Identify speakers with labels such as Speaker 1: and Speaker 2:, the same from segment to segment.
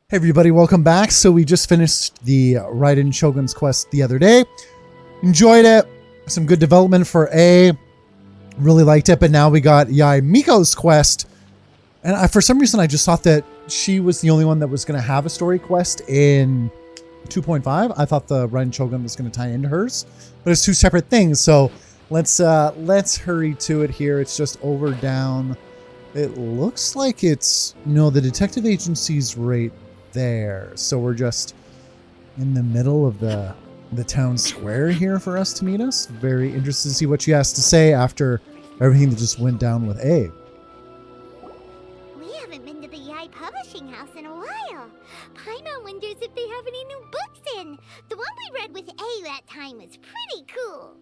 Speaker 1: Hey everybody, welcome back. So we just finished the Raiden Shogun's quest the other day. Enjoyed it. Some good development for A. Really liked it, but now we got Yae Miko's quest. And for some reason, I just thought that she was the only one that was going to have a story quest in 2.5. I thought the Raiden Shogun was going to tie into hers, but it's two separate things. So let's hurry to it here. It's just over down. It looks like it's, no, the detective agency's right there. So we're just in the middle of the town square here for us to meet us. Very interested to see what she has to say after everything that just went down with A.
Speaker 2: We haven't been to the Yae Publishing House in a while. Paimon wonders if they have any new books in. The one we read with A that time was pretty cool.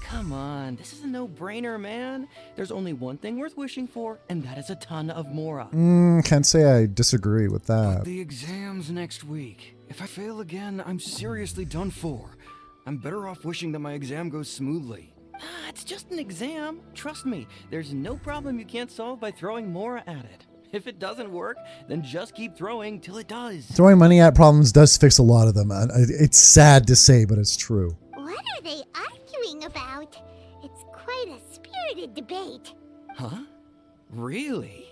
Speaker 3: Come on, this is a no-brainer, man. There's only one thing worth wishing for, and that is a ton of Mora.
Speaker 1: Can't say I disagree with that.
Speaker 4: But the exam's next week. If I fail again, I'm seriously done for. I'm better off wishing that my exam goes smoothly.
Speaker 3: It's just an exam. Trust me, there's no problem you can't solve by throwing Mora at it. If it doesn't work, then just keep throwing till it does.
Speaker 1: Throwing money at problems does fix a lot of them. It's sad to say, but it's true.
Speaker 2: What are they arguing about? It's quite a spirited debate.
Speaker 3: Huh? Really?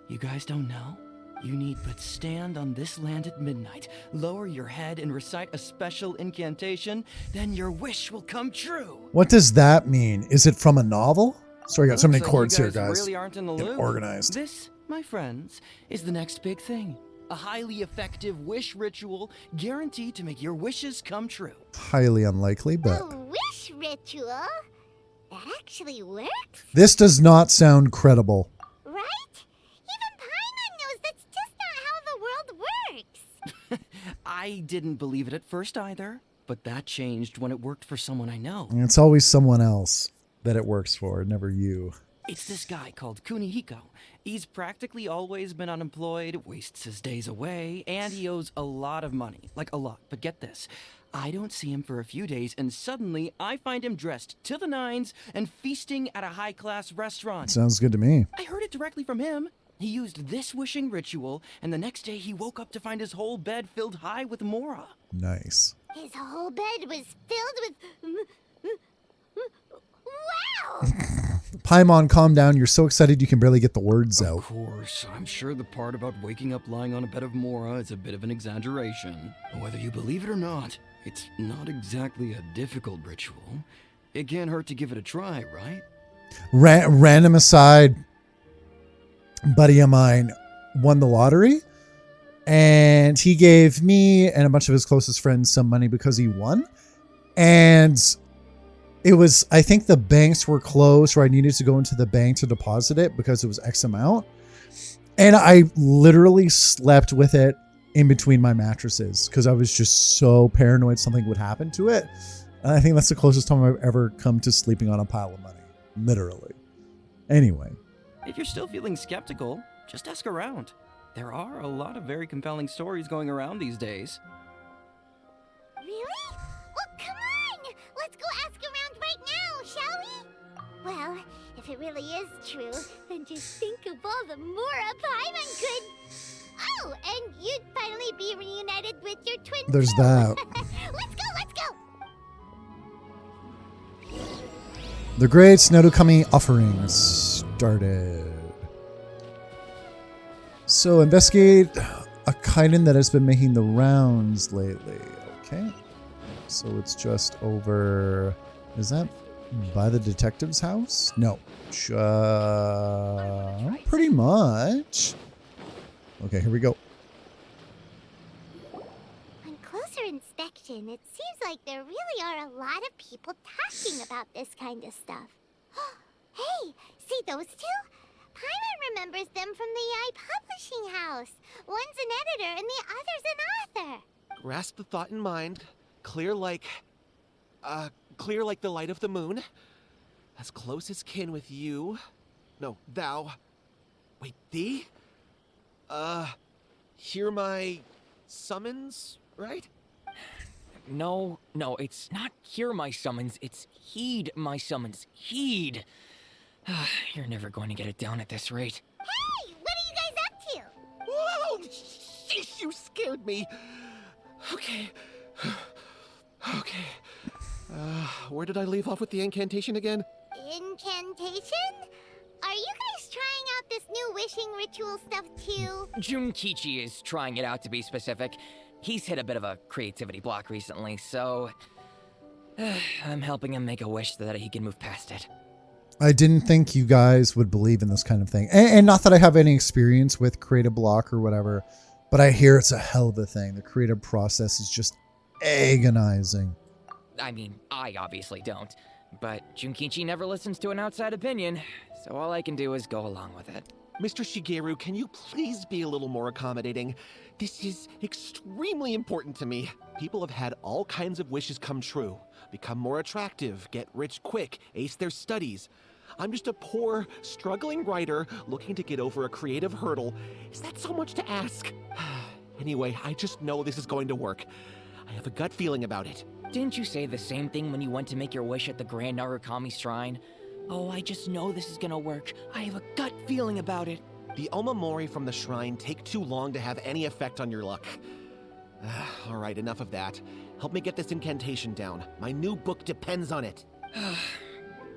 Speaker 3: You guys don't know? You need but stand on this land at midnight, lower your head and recite a special incantation, then your wish will come true.
Speaker 1: What does that mean? Is it from a novel? Sorry, I got so many
Speaker 3: Looks like
Speaker 1: chords
Speaker 3: you
Speaker 1: here, guys.
Speaker 3: Really aren't in the
Speaker 1: Get
Speaker 3: loop.
Speaker 1: organized.
Speaker 3: This, my friends, is the next big thing. A highly effective wish ritual guaranteed to make your wishes come true.
Speaker 1: Highly unlikely, but
Speaker 2: A wish ritual? That actually works,
Speaker 1: this does not sound credible.
Speaker 2: right? Even Paimon knows that's just not how the world works.
Speaker 3: I didn't believe it at first either, but that changed when it worked for someone I know.
Speaker 1: It's always someone else that it works for, never you.
Speaker 3: It's this guy called Kunihiko. He's practically always been unemployed, wastes his days away, and he owes a lot of money. Like a lot. But get this. I don't see him for a few days, and suddenly I find him dressed to the nines and feasting at a high-class restaurant.
Speaker 1: Sounds good to me.
Speaker 3: I heard it directly from him. He used this wishing ritual, and the next day he woke up to find his whole bed filled high with Mora.
Speaker 1: Nice.
Speaker 2: His whole bed was filled with... Wow!
Speaker 1: Paimon, calm down. You're so excited you can barely get the words
Speaker 4: Of
Speaker 1: out.
Speaker 4: course, I'm sure the part about waking up lying on a bed of Mora is a bit of an exaggeration. Whether you believe it or not, it's not exactly a difficult ritual. It can't hurt to give it a try, right?
Speaker 1: Random aside, buddy of mine won the lottery, and he gave me and a bunch of his closest friends some money because he won. And it was, I think the banks were closed, or I needed to go into the bank to deposit it because it was X amount. And I literally slept with it in between my mattresses because I was just so paranoid something would happen to it. And I think that's the closest time I've ever come to sleeping on a pile of money. Literally. Anyway.
Speaker 3: If you're still feeling skeptical, just ask around. There are a lot of very compelling stories going around these days.
Speaker 2: Really? Well, come on! Let's go ask around right now, shall we? Well, if it really is true, then just think of all the Mora Paimon could... Oh, and you'd finally be reunited with your twin
Speaker 1: There's
Speaker 2: too.
Speaker 1: that.
Speaker 2: Let's go, let's go!
Speaker 1: The Great Snodokami Offerings started. So investigate a kaiden that has been making the rounds lately. Okay. So it's just over... Is that by the detective's house? No. Pretty much. Okay, here we go.
Speaker 2: On closer inspection, it seems like there really are a lot of people talking about this kind of stuff. Hey, see those two? Paimon remembers them from the Yae Publishing House. One's an editor and the other's an author.
Speaker 5: Grasp the thought in mind. Clear like the light of the moon. As close as kin with you. No, thou. Wait, thee? Hear my summons, right?
Speaker 6: No, it's not hear my summons, it's heed my summons. Heed! You're never going to get it down at this rate.
Speaker 2: Hey, what are you guys up to?
Speaker 5: Whoa! Sheesh, you scared me. Okay. Okay. Where did I leave off with the incantation again?
Speaker 2: Incantation? Are you guys trying out this new wishing ritual stuff too?
Speaker 6: Junkichi is trying it out, to be specific. He's hit a bit of a creativity block recently, so I'm helping him make a wish so that he can move past it.
Speaker 1: I didn't think you guys would believe in this kind of thing. And not that I have any experience with creative block or whatever, but I hear it's a hell of a thing. The creative process is just agonizing.
Speaker 6: I mean, I obviously don't, but Junkichi never listens to an outside opinion, so all I can do is go along with it.
Speaker 5: Mr. Shigeru, can you please be a little more accommodating? This is extremely important to me. People have had all kinds of wishes come true. Become more attractive, get rich quick, ace their studies. I'm just a poor, struggling writer looking to get over a creative hurdle. Is that so much to ask? Anyway, I just know this is going to work. I have a gut feeling about it.
Speaker 6: Didn't you say the same thing when you went to make your wish at the Grand Narukami Shrine? Oh, I just know this is gonna work. I have a gut feeling about it.
Speaker 5: The Omamori from the shrine take too long to have any effect on your luck. All right, enough of that. Help me get this incantation down. My new book depends on it.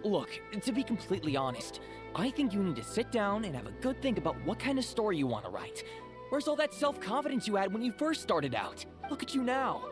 Speaker 6: Look, to be completely honest, I think you need to sit down and have a good think about what kind of story you want to write. Where's all that self-confidence you had when you first started out? Look at you now.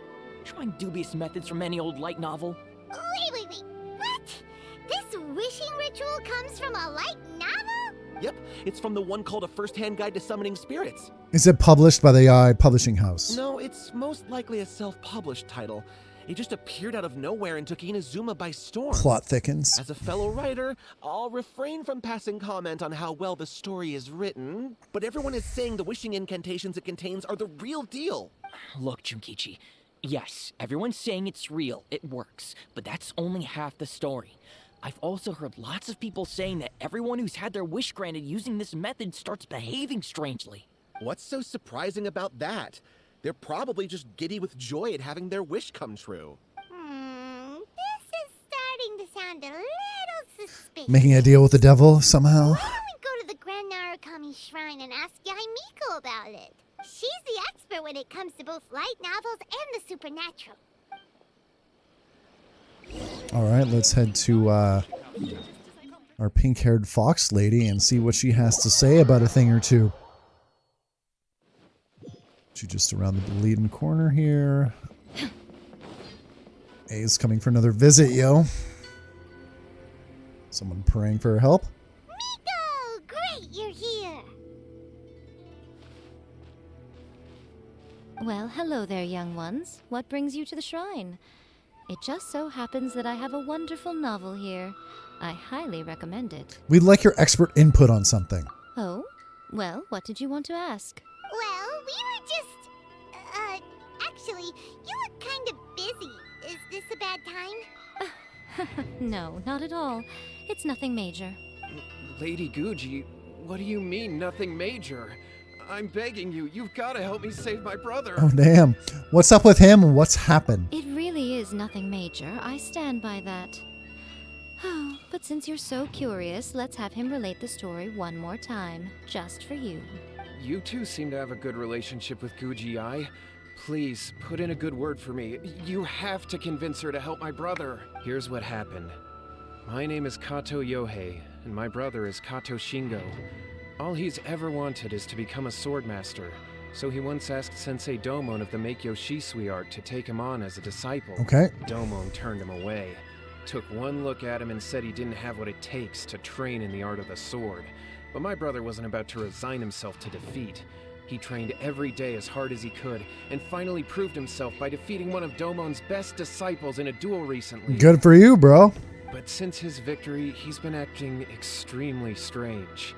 Speaker 6: Trying dubious methods from any old light novel.
Speaker 2: Wait. What? This wishing ritual comes from a light novel?
Speaker 5: Yep, it's from the one called A First-Hand Guide to Summoning Spirits.
Speaker 1: Is it published by the Yae Publishing House?
Speaker 5: No, it's most likely a self-published title. It just appeared out of nowhere and took Inazuma by storm.
Speaker 1: Plot thickens.
Speaker 5: As a fellow writer, I'll refrain from passing comment on how well the story is written, but everyone is saying the wishing incantations it contains are the real deal.
Speaker 6: Look, Junkichi. Yes, everyone's saying it's real, it works, but that's only half the story. I've also heard lots of people saying that everyone who's had their wish granted using this method starts behaving strangely.
Speaker 5: What's so surprising about that? They're probably just giddy with joy at having their wish come true.
Speaker 2: This is starting to sound a little suspicious.
Speaker 1: Making a deal with the devil somehow?
Speaker 2: Why don't we go to the Grand Narukami Shrine and ask Yae Miko about it? She's the expert when it comes to both light novels and the supernatural.
Speaker 1: All right, let's head to our pink-haired fox lady and see what she has to say about a thing or two. She's just around the leading corner here. A's coming for another visit, yo. Someone praying for her help.
Speaker 2: Miko! Great, you're here!
Speaker 7: Well, hello there, young ones. What brings you to the shrine? It just so happens that I have a wonderful novel here. I highly recommend it.
Speaker 1: We'd like your expert input on something.
Speaker 7: Oh? Well, what did you want to ask?
Speaker 2: Well, we were just... actually, you look kind of busy. Is this a bad time?
Speaker 7: No, not at all. It's nothing major.
Speaker 8: Lady Guji, what do you mean, nothing major? I'm begging you, you've got to help me save my brother.
Speaker 1: Oh, damn. What's up with him and what's happened?
Speaker 7: It really is nothing major. I stand by that. Oh, but since you're so curious, let's have him relate the story one more time, just for you.
Speaker 8: You two seem to have a good relationship with Guji-ai. Please, put in a good word for me. You have to convince her to help my brother. Here's what happened. My name is Kato Yohei, and my brother is Kato Shingo. All he's ever wanted is to become a swordmaster, so he once asked Sensei Domon of the Meikyo Shisui art to take him on as a disciple.
Speaker 1: Okay.
Speaker 8: Domon turned him away, took one look at him and said he didn't have what it takes to train in the art of the sword. But my brother wasn't about to resign himself to defeat. He trained every day as hard as he could, and finally proved himself by defeating one of Domon's best disciples in a duel recently.
Speaker 1: Good for you, bro.
Speaker 8: But since his victory, he's been acting extremely strange.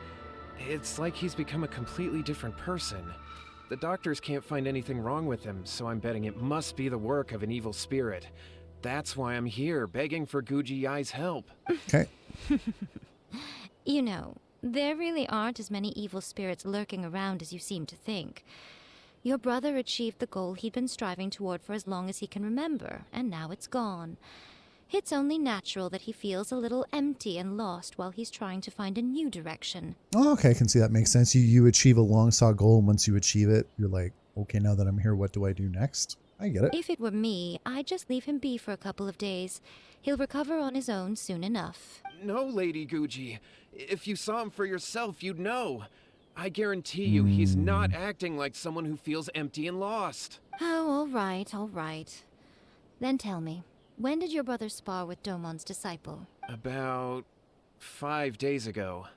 Speaker 8: It's like he's become a completely different person. The doctors can't find anything wrong with him, so I'm betting it must be the work of an evil spirit. That's why I'm here, begging for Guji-ai's help.
Speaker 1: Okay.
Speaker 7: You know, there really aren't as many evil spirits lurking around as you seem to think. Your brother achieved the goal he'd been striving toward for as long as he can remember, and now it's gone. It's only natural that he feels a little empty and lost while he's trying to find a new direction.
Speaker 1: Oh, okay, I can see that makes sense. You achieve a long sought goal, and once you achieve it, you're like, Okay, now that I'm here, what do I do next? I get it.
Speaker 7: If it were me, I'd just leave him be for a couple of days. He'll recover on his own soon enough.
Speaker 8: No, Lady Guji. If you saw him for yourself, you'd know. I guarantee you he's not acting like someone who feels empty and lost.
Speaker 7: Oh, all right, all right. Then tell me, when did your brother spar with Domon's disciple?
Speaker 8: About 5 days ago.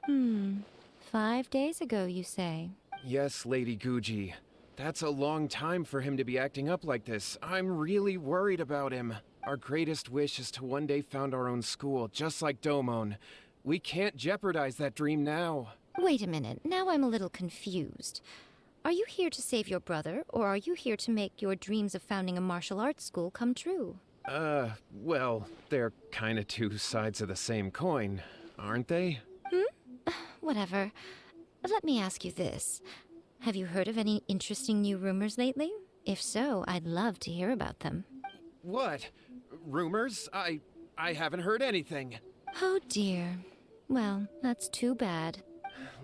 Speaker 7: 5 days ago, you say?
Speaker 8: Yes, Lady Guji. That's a long time for him to be acting up like this. I'm really worried about him. Our greatest wish is to one day found our own school, just like Domon. We can't jeopardize that dream now.
Speaker 7: Wait a minute, now I'm a little confused. Are you here to save your brother, or are you here to make your dreams of founding a martial arts school come true?
Speaker 8: Well, they're kinda two sides of the same coin, aren't they?
Speaker 7: Whatever. Let me ask you this. Have you heard of any interesting new rumors lately? If so, I'd love to hear about them.
Speaker 8: What? Rumors? I haven't heard anything.
Speaker 7: Oh dear. Well, that's too bad.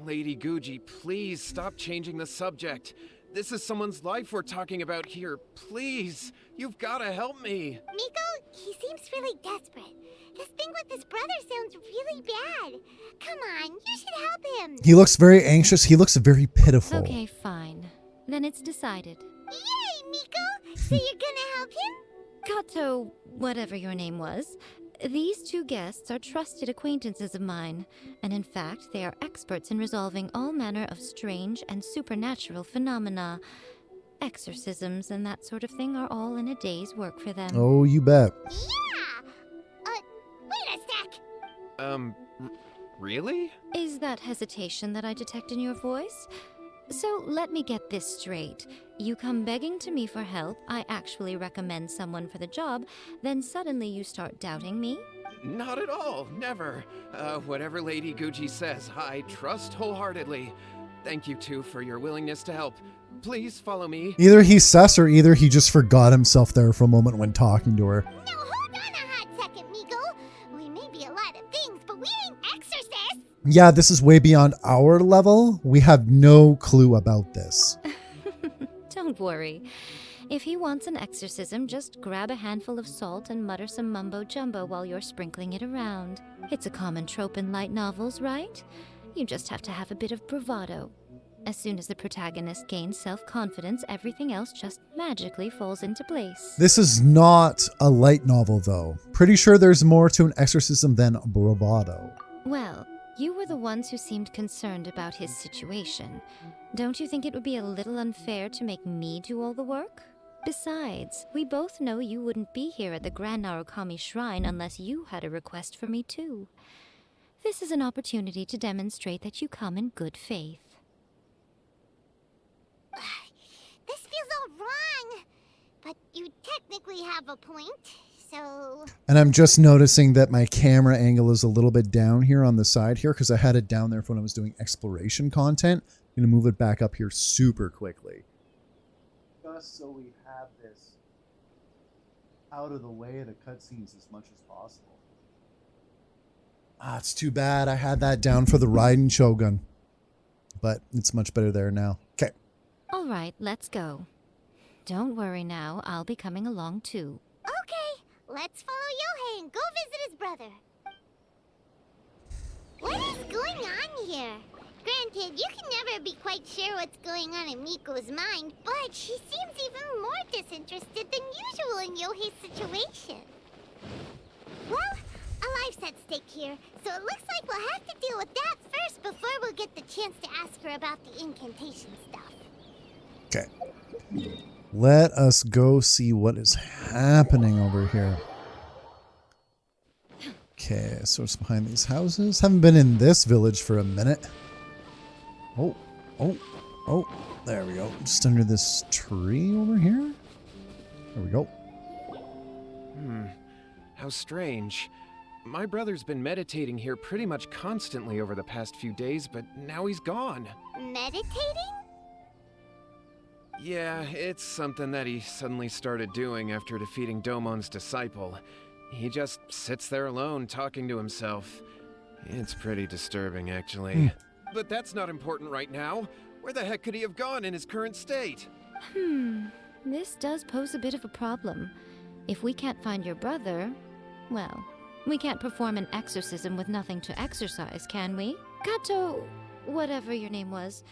Speaker 8: Lady Guji, please stop changing the subject. This is someone's life we're talking about here. Please, you've gotta help me.
Speaker 2: Miko, he seems really desperate. This thing with his brother sounds really bad. Come on, you should help him.
Speaker 1: He looks very anxious. He looks very pitiful.
Speaker 7: Okay, fine. Then it's decided.
Speaker 2: Yay, Miko! So you're gonna help him?
Speaker 7: Kato, whatever your name was, these two guests are trusted acquaintances of mine, and in fact, they are experts in resolving all manner of strange and supernatural phenomena. Exorcisms and that sort of thing are all in a day's work for them.
Speaker 1: Oh, you bet.
Speaker 2: Yeah! Wait a sec.
Speaker 8: Really?
Speaker 7: Is that hesitation that I detect in your voice? So let me get this straight. You come begging to me for help, I actually recommend someone for the job, then suddenly you start doubting me?
Speaker 8: Not at all, never. Whatever Lady Guji says, I trust wholeheartedly. Thank you two for your willingness to help. Please follow me.
Speaker 1: Either he's sus or either he just forgot himself there for a moment when talking to her.
Speaker 2: No, hold on a hot second, Miko. We may be a lot of things, but we ain't exorcists.
Speaker 1: Yeah, this is way beyond our level. We have no clue about this.
Speaker 7: Don't worry. If he wants an exorcism, just grab a handful of salt and mutter some mumbo-jumbo while you're sprinkling it around. It's a common trope in light novels, right? You just have to have a bit of bravado. As soon as the protagonist gains self-confidence, everything else just magically falls into place.
Speaker 1: This is not a light novel, though. Pretty sure there's more to an exorcism than bravado.
Speaker 7: Well, you were the ones who seemed concerned about his situation. Don't you think it would be a little unfair to make me do all the work? Besides, we both know you wouldn't be here at the Grand Narukami Shrine unless you had a request for me too. This is an opportunity to demonstrate that you come in good faith.
Speaker 2: This feels all wrong. But you technically have a point, so...
Speaker 1: And I'm just noticing that my camera angle is a little bit down here on the side here because I had it down there when I was doing exploration content. I'm going to move it back up here super quickly. Just so we have this out of the way of the cutscenes as much as possible. Ah, it's too bad I had that down for the Raiden Shogun. But it's much better there now. Okay.
Speaker 7: All right, let's go. Don't worry now, I'll be coming along too.
Speaker 2: Okay, let's follow Yohei and go visit his brother. What is going on here? Granted, you can never be quite sure what's going on in Miko's mind, but she seems even more disinterested than usual in Yohei's situation. Well, a life's at stake here, so it looks like we'll have to deal with that first before we'll get the chance to ask her about the incantation stuff.
Speaker 1: Okay. Let us go see what is happening over here. Okay, so it's behind these houses. Haven't been in this village for a minute. Oh, there we go. Just under this tree over here. There we go.
Speaker 8: How strange. My brother's been meditating here pretty much constantly over the past few days, but now he's gone.
Speaker 2: Meditating?
Speaker 8: Yeah, it's something that he suddenly started doing after defeating Domon's disciple. He just sits there alone, talking to himself. It's pretty disturbing, actually. But that's not important right now. Where the heck could he have gone in his current state?
Speaker 7: This does pose a bit of a problem. If we can't find your brother, well, we can't perform an exorcism with nothing to exorcise, can we? Kato, whatever your name was,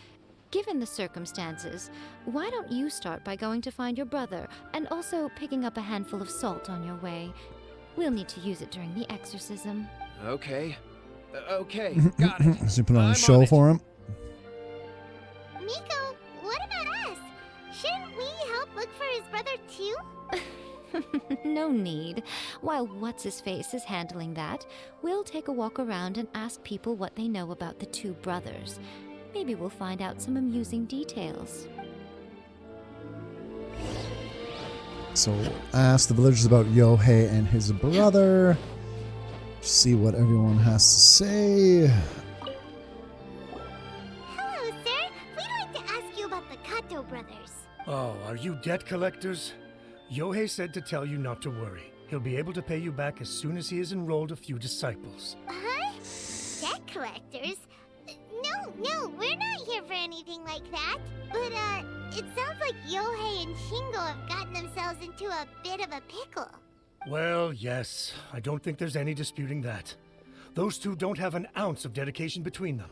Speaker 7: given the circumstances, why don't you start by going to find your brother and also picking up a handful of salt on your way? We'll need to use it during the exorcism.
Speaker 8: Okay. Okay, got it.
Speaker 1: Has he put on
Speaker 8: I'm
Speaker 1: a show
Speaker 8: it.
Speaker 1: for him?
Speaker 2: Miko, what about us? Shouldn't we help look for his brother too?
Speaker 7: No need. While What's-His-Face is handling that, we'll take a walk around and ask people what they know about the two brothers. Maybe we'll find out some amusing details.
Speaker 1: So ask the villagers about Yohei and his brother. See what everyone has to say.
Speaker 2: Hello, sir. We'd like to ask you about the Kato brothers.
Speaker 9: Oh, are you debt collectors? Yohei said to tell you not to worry. He'll be able to pay you back as soon as he has enrolled a few disciples.
Speaker 2: Huh? Debt collectors? No, we're not here for anything like that. But, it sounds like Yohei and Shingo have gotten themselves into a bit of a pickle.
Speaker 9: Well, yes. I don't think there's any disputing that. Those two don't have an ounce of dedication between them.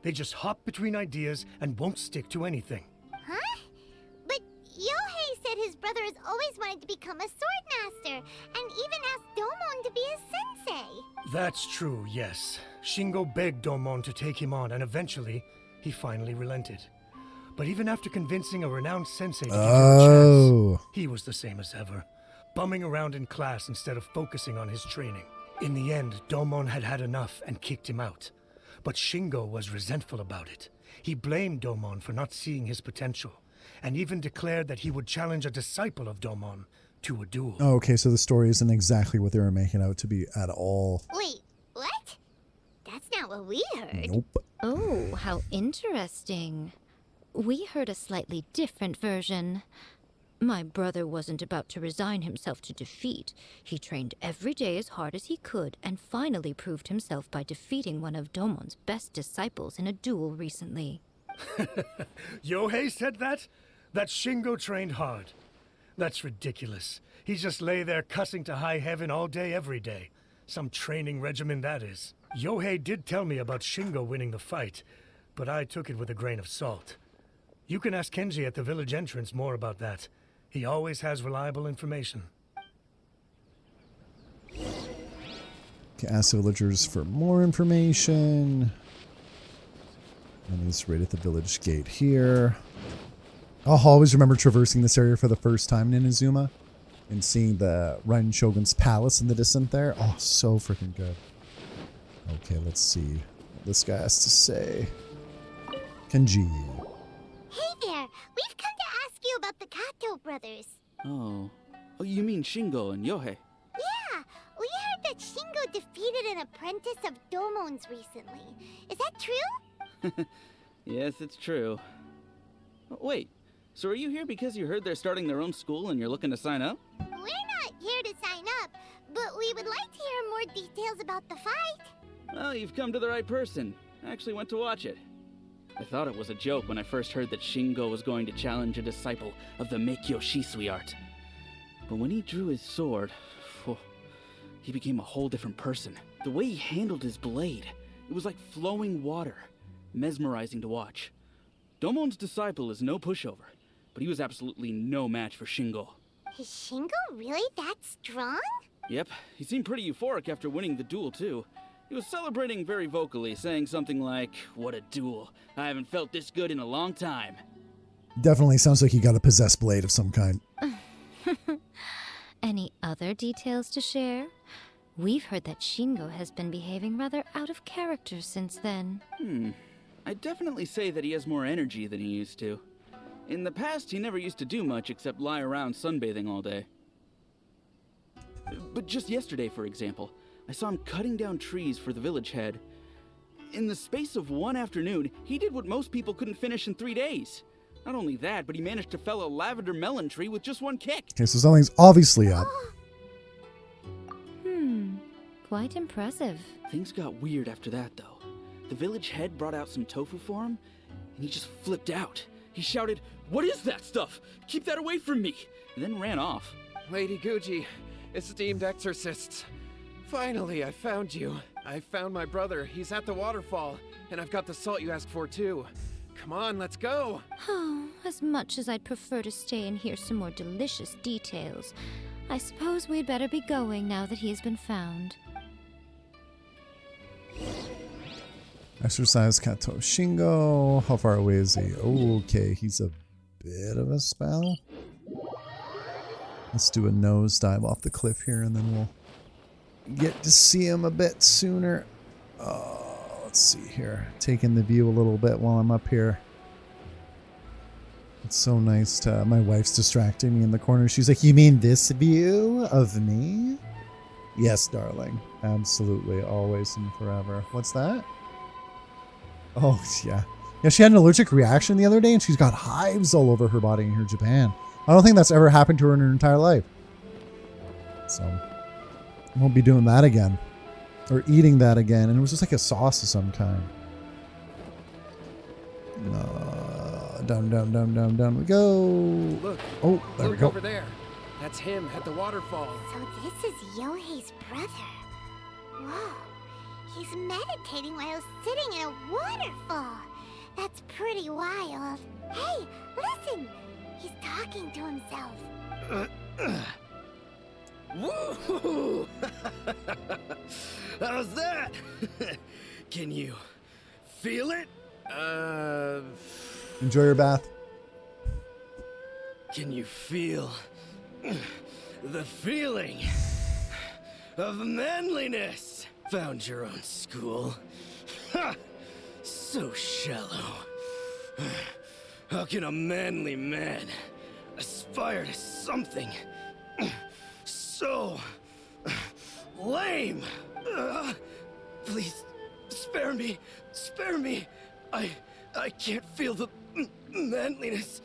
Speaker 9: They just hop between ideas and won't stick to anything.
Speaker 2: Huh? But Yohei said his brother has always wanted to become a sword master, and even asked Domon to be his sensei.
Speaker 9: That's true, yes. Shingo begged Domon to take him on, and eventually, he finally relented. But even after convincing a renowned sensei to give him a chance, he was the same as ever, bumming around in class instead of focusing on his training. In the end, Domon had had enough and kicked him out. But Shingo was resentful about it. He blamed Domon for not seeing his potential, and even declared that he would challenge a disciple of Domon to a duel.
Speaker 1: Okay, so the story isn't exactly what they were making out to be at all.
Speaker 2: Wait, what? That's not what we heard.
Speaker 1: Nope.
Speaker 7: Oh, how interesting. We heard a slightly different version. My brother wasn't about to resign himself to defeat. He trained every day as hard as he could and finally proved himself by defeating one of Domon's best disciples in a duel recently.
Speaker 9: Yohei said that? That Shingo trained hard. That's ridiculous. He just lay there cussing to high heaven all day, every day. Some training regimen, that is. Yohei did tell me about Shingo winning the fight, but I took it with a grain of salt. You can ask Kenji at the village entrance more about that. He always has reliable information.
Speaker 1: Okay, ask the villagers for more information. And he's right at the village gate here. I'll always remember traversing this area for the first time in Inazuma and seeing the Raiden Shogun's palace in the distance there. Oh, so freaking good. Okay, let's see what this guy has to say. Kenji.
Speaker 2: Hey there, we've come to ask you about the Kato brothers.
Speaker 3: Oh, you mean Shingo and Yohei?
Speaker 2: Yeah, we heard that Shingo defeated an apprentice of Domon's recently. Is that true?
Speaker 3: Yes, it's true. Wait, so are you here because you heard they're starting their own school and you're looking to sign up?
Speaker 2: We're not here to sign up, but we would like to hear more details about the fight.
Speaker 3: Well, you've come to the right person. I actually went to watch it. I thought it was a joke when I first heard that Shingo was going to challenge a disciple of the Meikyo Shisui art. But when he drew his sword, he became a whole different person. The way he handled his blade, it was like flowing water, mesmerizing to watch. Domon's disciple is no pushover, but he was absolutely no match for Shingo.
Speaker 2: Is Shingo really that strong?
Speaker 3: Yep, he seemed pretty euphoric after winning the duel too. He was celebrating very vocally, saying something like, "What a duel. I haven't felt this good in a long time."
Speaker 1: Definitely sounds like he got a possessed blade of some kind.
Speaker 7: Any other details to share? We've heard that Shingo has been behaving rather out of character since then.
Speaker 3: I'd definitely say that he has more energy than he used to. In the past, he never used to do much except lie around sunbathing all day. But just yesterday, for example, I saw him cutting down trees for the village head. In the space of one afternoon, he did what most people couldn't finish in 3 days. Not only that, but he managed to fell a lavender melon tree with just one kick.
Speaker 1: Okay, so something's obviously up.
Speaker 7: Quite impressive.
Speaker 3: Things got weird after that, though. The village head brought out some tofu for him, and he just flipped out.
Speaker 10: He shouted, "What is that stuff? Keep that away from me!" and then ran off.
Speaker 8: Lady Guji, esteemed exorcists. Finally, I found you. I found my brother. He's at the waterfall. And I've got the salt you asked for, too. Come on, let's go.
Speaker 7: Oh, as much as I'd prefer to stay and hear some more delicious details, I suppose we'd better be going now that he has been found.
Speaker 1: Exercise Kato Shingo. How far away is he? Okay, he's a bit of a spell. Let's do a nosedive off the cliff here and then we'll get to see him a bit sooner. Let's see here. Taking the view a little bit while I'm up here. It's so nice to... My wife's distracting me in the corner. She's like, "You mean this view of me?" Yes, darling. Absolutely. Always and forever. What's that? Oh, yeah. Yeah, she had an allergic reaction the other day and she's got hives all over her body in her Japan. I don't think that's ever happened to her in her entire life. So, I won't be doing that again. Or eating that again. And it was just like a sauce of some kind. Down we go.
Speaker 8: Look.
Speaker 1: Oh, there we
Speaker 8: Look
Speaker 1: go.
Speaker 8: over there. That's him at the waterfall.
Speaker 2: So this is Yohei's brother. Whoa. He's meditating while sitting in a waterfall. That's pretty wild. Hey, listen. He's talking to himself.
Speaker 4: Woo! How's that? Can you feel it?
Speaker 1: Enjoy your bath.
Speaker 4: Can you feel the feeling of manliness? Found your own school. Ha! So shallow. How can a manly man aspire to something so lame? Please, spare me. Spare me. I can't feel the manliness.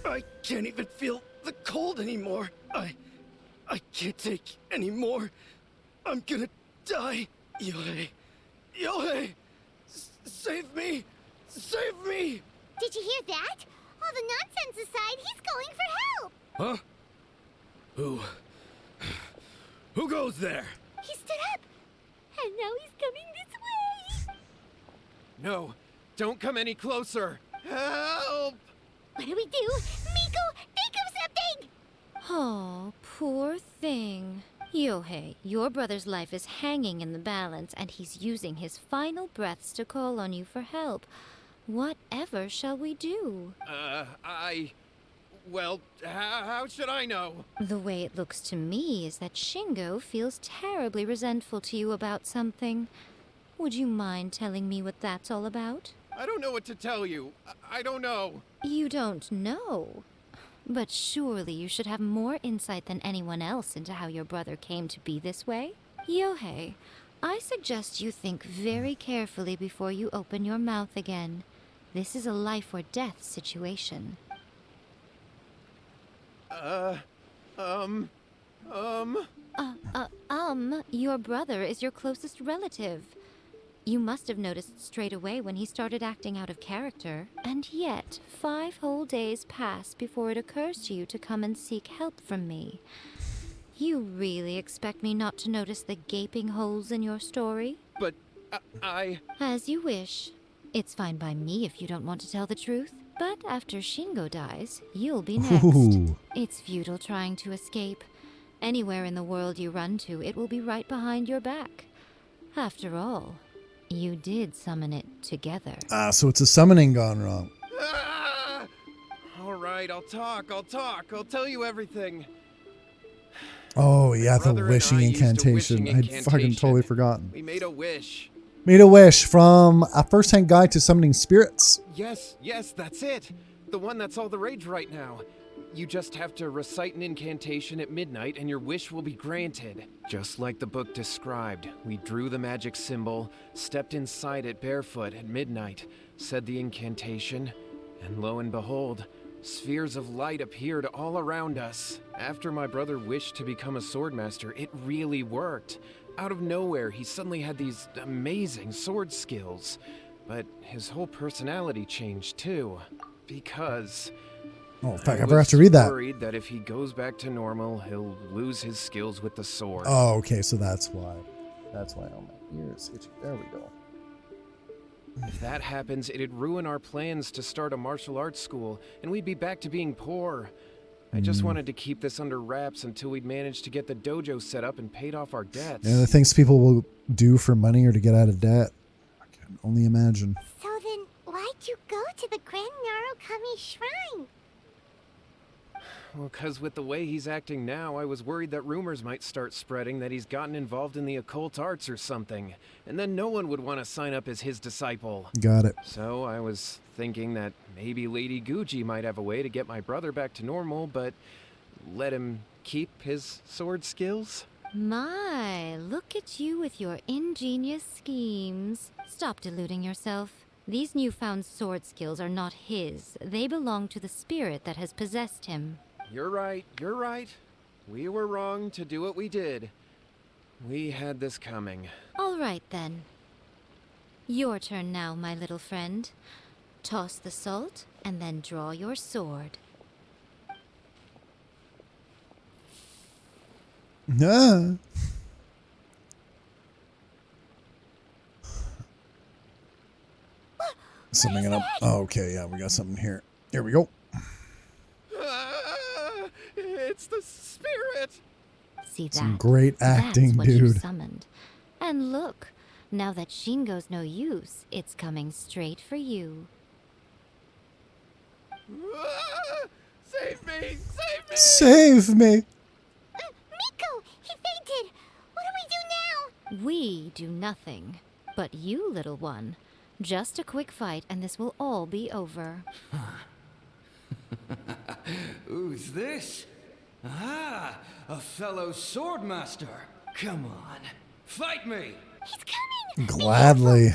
Speaker 4: I can't even feel the cold anymore. I can't take any more. I'm gonna die. Yohei. Yohei! Save me! Save me!
Speaker 2: Did you hear that? All the nonsense aside, he's going for help.
Speaker 4: Huh? Who goes there?
Speaker 2: He stood up. And now he's coming this way.
Speaker 8: No, don't come any closer. Help!
Speaker 2: What do we do? Miko, think of something!
Speaker 7: Oh, poor thing. Yohei, your brother's life is hanging in the balance, and he's using his final breaths to call on you for help. Whatever shall we do?
Speaker 8: Well, how should I know?
Speaker 7: The way it looks to me is that Shingo feels terribly resentful to you about something. Would you mind telling me what that's all about?
Speaker 8: I don't know what to tell you. I don't know.
Speaker 7: You don't know? But surely you should have more insight than anyone else into how your brother came to be this way? Yohei, I suggest you think very carefully before you open your mouth again. This is a life or death situation. Your brother is your closest relative. You must have noticed straight away when he started acting out of character. And yet, 5 whole days pass before it occurs to you to come and seek help from me. You really expect me not to notice the gaping holes in your story?
Speaker 8: But I...
Speaker 7: As you wish. It's fine by me if you don't want to tell the truth. But after Shingo dies, you'll be next.
Speaker 1: Ooh.
Speaker 7: It's futile trying to escape. Anywhere in the world you run to, it will be right behind your back. After all, you did summon it together.
Speaker 1: So it's a summoning gone wrong.
Speaker 8: Ah! All right, I'll talk. I'll tell you everything.
Speaker 1: Oh, yeah, the
Speaker 8: Brother and
Speaker 1: wishing
Speaker 8: I used a
Speaker 1: incantation.
Speaker 8: wishing
Speaker 1: I'd fucking totally forgotten.
Speaker 8: We made a wish.
Speaker 1: Made a wish from a first-hand guide to summoning spirits.
Speaker 8: Yes, that's it. The one that's all the rage right now. You just have to recite an incantation at midnight and your wish will be granted. Just like the book described, we drew the magic symbol, stepped inside it barefoot at midnight, said the incantation, and lo and behold, spheres of light appeared all around us. After my brother wished to become a swordmaster, it really worked. Out of nowhere, he suddenly had these amazing sword skills. But his whole personality changed too. Because
Speaker 1: Oh, fuck, I
Speaker 8: was
Speaker 1: forgot to read that.
Speaker 8: worried that if he goes back to normal, he'll lose his skills with the sword.
Speaker 1: Oh, okay, so that's why. That's why all my ears itchy. There we go.
Speaker 8: If that happens, it'd ruin our plans to start a martial arts school, and we'd be back to being poor. I just wanted to keep this under wraps until we'd managed to get the dojo set up and paid off our debts.
Speaker 1: Yeah, the things people will do for money or to get out of debt. I can only imagine.
Speaker 2: So then, why'd you go to the Grand Narukami Shrine?
Speaker 8: Well, 'cause with the way he's acting now, I was worried that rumors might start spreading that he's gotten involved in the occult arts or something, and then no one would want to sign up as his disciple.
Speaker 1: Got it.
Speaker 8: So I was thinking that maybe Lady Guji might have a way to get my brother back to normal, but let him keep his sword skills?
Speaker 7: My, look at you with your ingenious schemes. Stop deluding yourself. These newfound sword skills are not his. They belong to the spirit that has possessed him.
Speaker 8: You're right, you're right. We were wrong to do what we did. We had this coming.
Speaker 7: All right, then. Your turn now, my little friend. Toss the salt, and then draw your sword.
Speaker 1: Nah. Something in up. Oh, okay, yeah, we got something here. Here we go.
Speaker 8: It's the spirit!
Speaker 7: See that?
Speaker 1: Some great acting,
Speaker 7: That's what you
Speaker 1: dude.
Speaker 7: summoned. And look, now that Shingo's no use, it's coming straight for you.
Speaker 8: Save me! Save me!
Speaker 1: Save me!
Speaker 2: Miko, he fainted! What do we do now?
Speaker 7: We do nothing. But you, little one, just a quick fight and this will all be over.
Speaker 4: Who's this? Ah, a fellow swordmaster. Come on, fight me!
Speaker 2: He's coming!
Speaker 1: Gladly.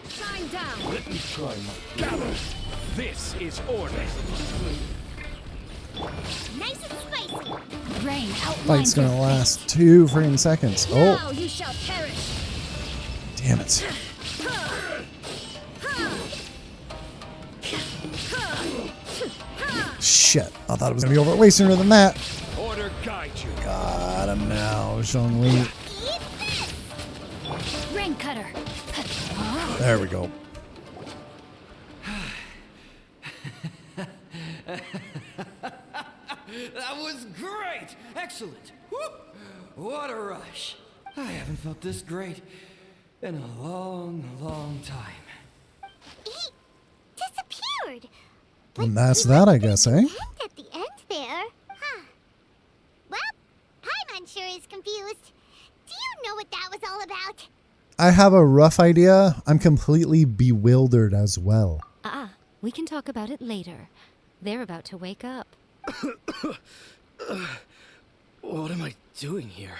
Speaker 7: Shine down!
Speaker 11: Let me try my gather. This is order.
Speaker 2: Nice and spicy!
Speaker 7: Rain
Speaker 1: Fight's gonna last 2 freaking seconds. Oh,
Speaker 7: you shall perish!
Speaker 1: damn it. Shit. I thought it was gonna be over way sooner than that.
Speaker 11: Order guide you.
Speaker 1: Got him now, Zhongli.
Speaker 7: Rain cutter!
Speaker 1: There we go.
Speaker 3: That was great! Excellent! Whoop! What a rush! I haven't felt this great in a long, long time.
Speaker 2: He disappeared!
Speaker 1: And that's that, I guess, eh?
Speaker 2: At the end there. Huh. Well, Paimon sure is confused. Do you know what that was all about?
Speaker 1: I have a rough idea. I'm completely bewildered as well.
Speaker 7: We can talk about it later. They're about to wake up.
Speaker 6: What am I doing here?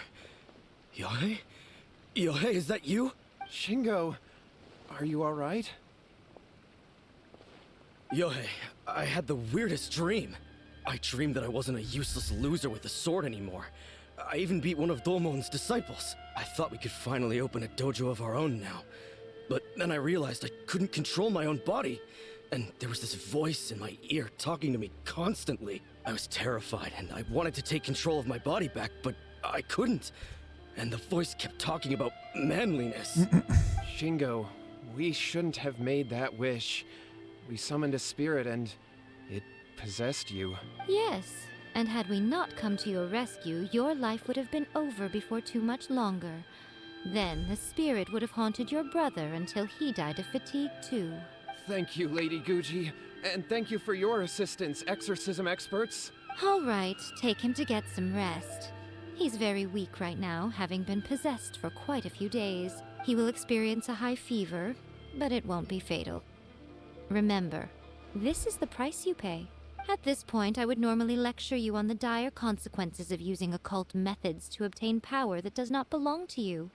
Speaker 6: Yae? Yae, is that you?
Speaker 8: Shingo, are you alright?
Speaker 6: Yae, I had the weirdest dream. I dreamed that I wasn't a useless loser with a sword anymore. I even beat one of Domon's disciples. I thought we could finally open a dojo of our own now. But then I realized I couldn't control my own body. And there was this voice in my ear talking to me constantly. I was terrified and I wanted to take control of my body back, but I couldn't. And the voice kept talking about manliness.
Speaker 8: Shingo, we shouldn't have made that wish. We summoned a spirit and it possessed you.
Speaker 7: Yes, and had we not come to your rescue, your life would have been over before too much longer. Then the spirit would have haunted your brother until he died of fatigue too.
Speaker 8: Thank you, Lady Guji. And thank you for your assistance, exorcism experts.
Speaker 7: All right, take him to get some rest. He's very weak right now, having been possessed for quite a few days. He will experience a high fever, but it won't be fatal. Remember, this is the price you pay. At this point, I would normally lecture you on the dire consequences of using occult methods to obtain power that does not belong to you.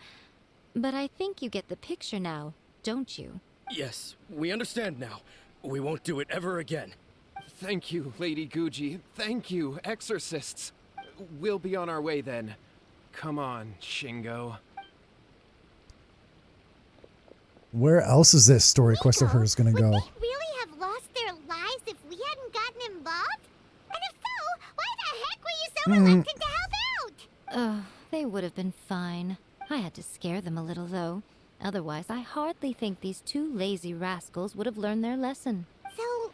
Speaker 7: But I think you get the picture now, don't you?
Speaker 6: Yes, we understand now. We won't do it ever again.
Speaker 8: Thank you, Lady Guji. Thank you, exorcists. We'll be on our way then. Come on, Shingo.
Speaker 1: Where else is this story quest of hers going to go?
Speaker 2: Would they really have lost their lives if we hadn't gotten involved? And if so, why the heck were you so reluctant to help out?
Speaker 7: Oh, they would have been fine. I had to scare them a little, though. Otherwise, I hardly think these two lazy rascals would have learned their lesson.
Speaker 2: So,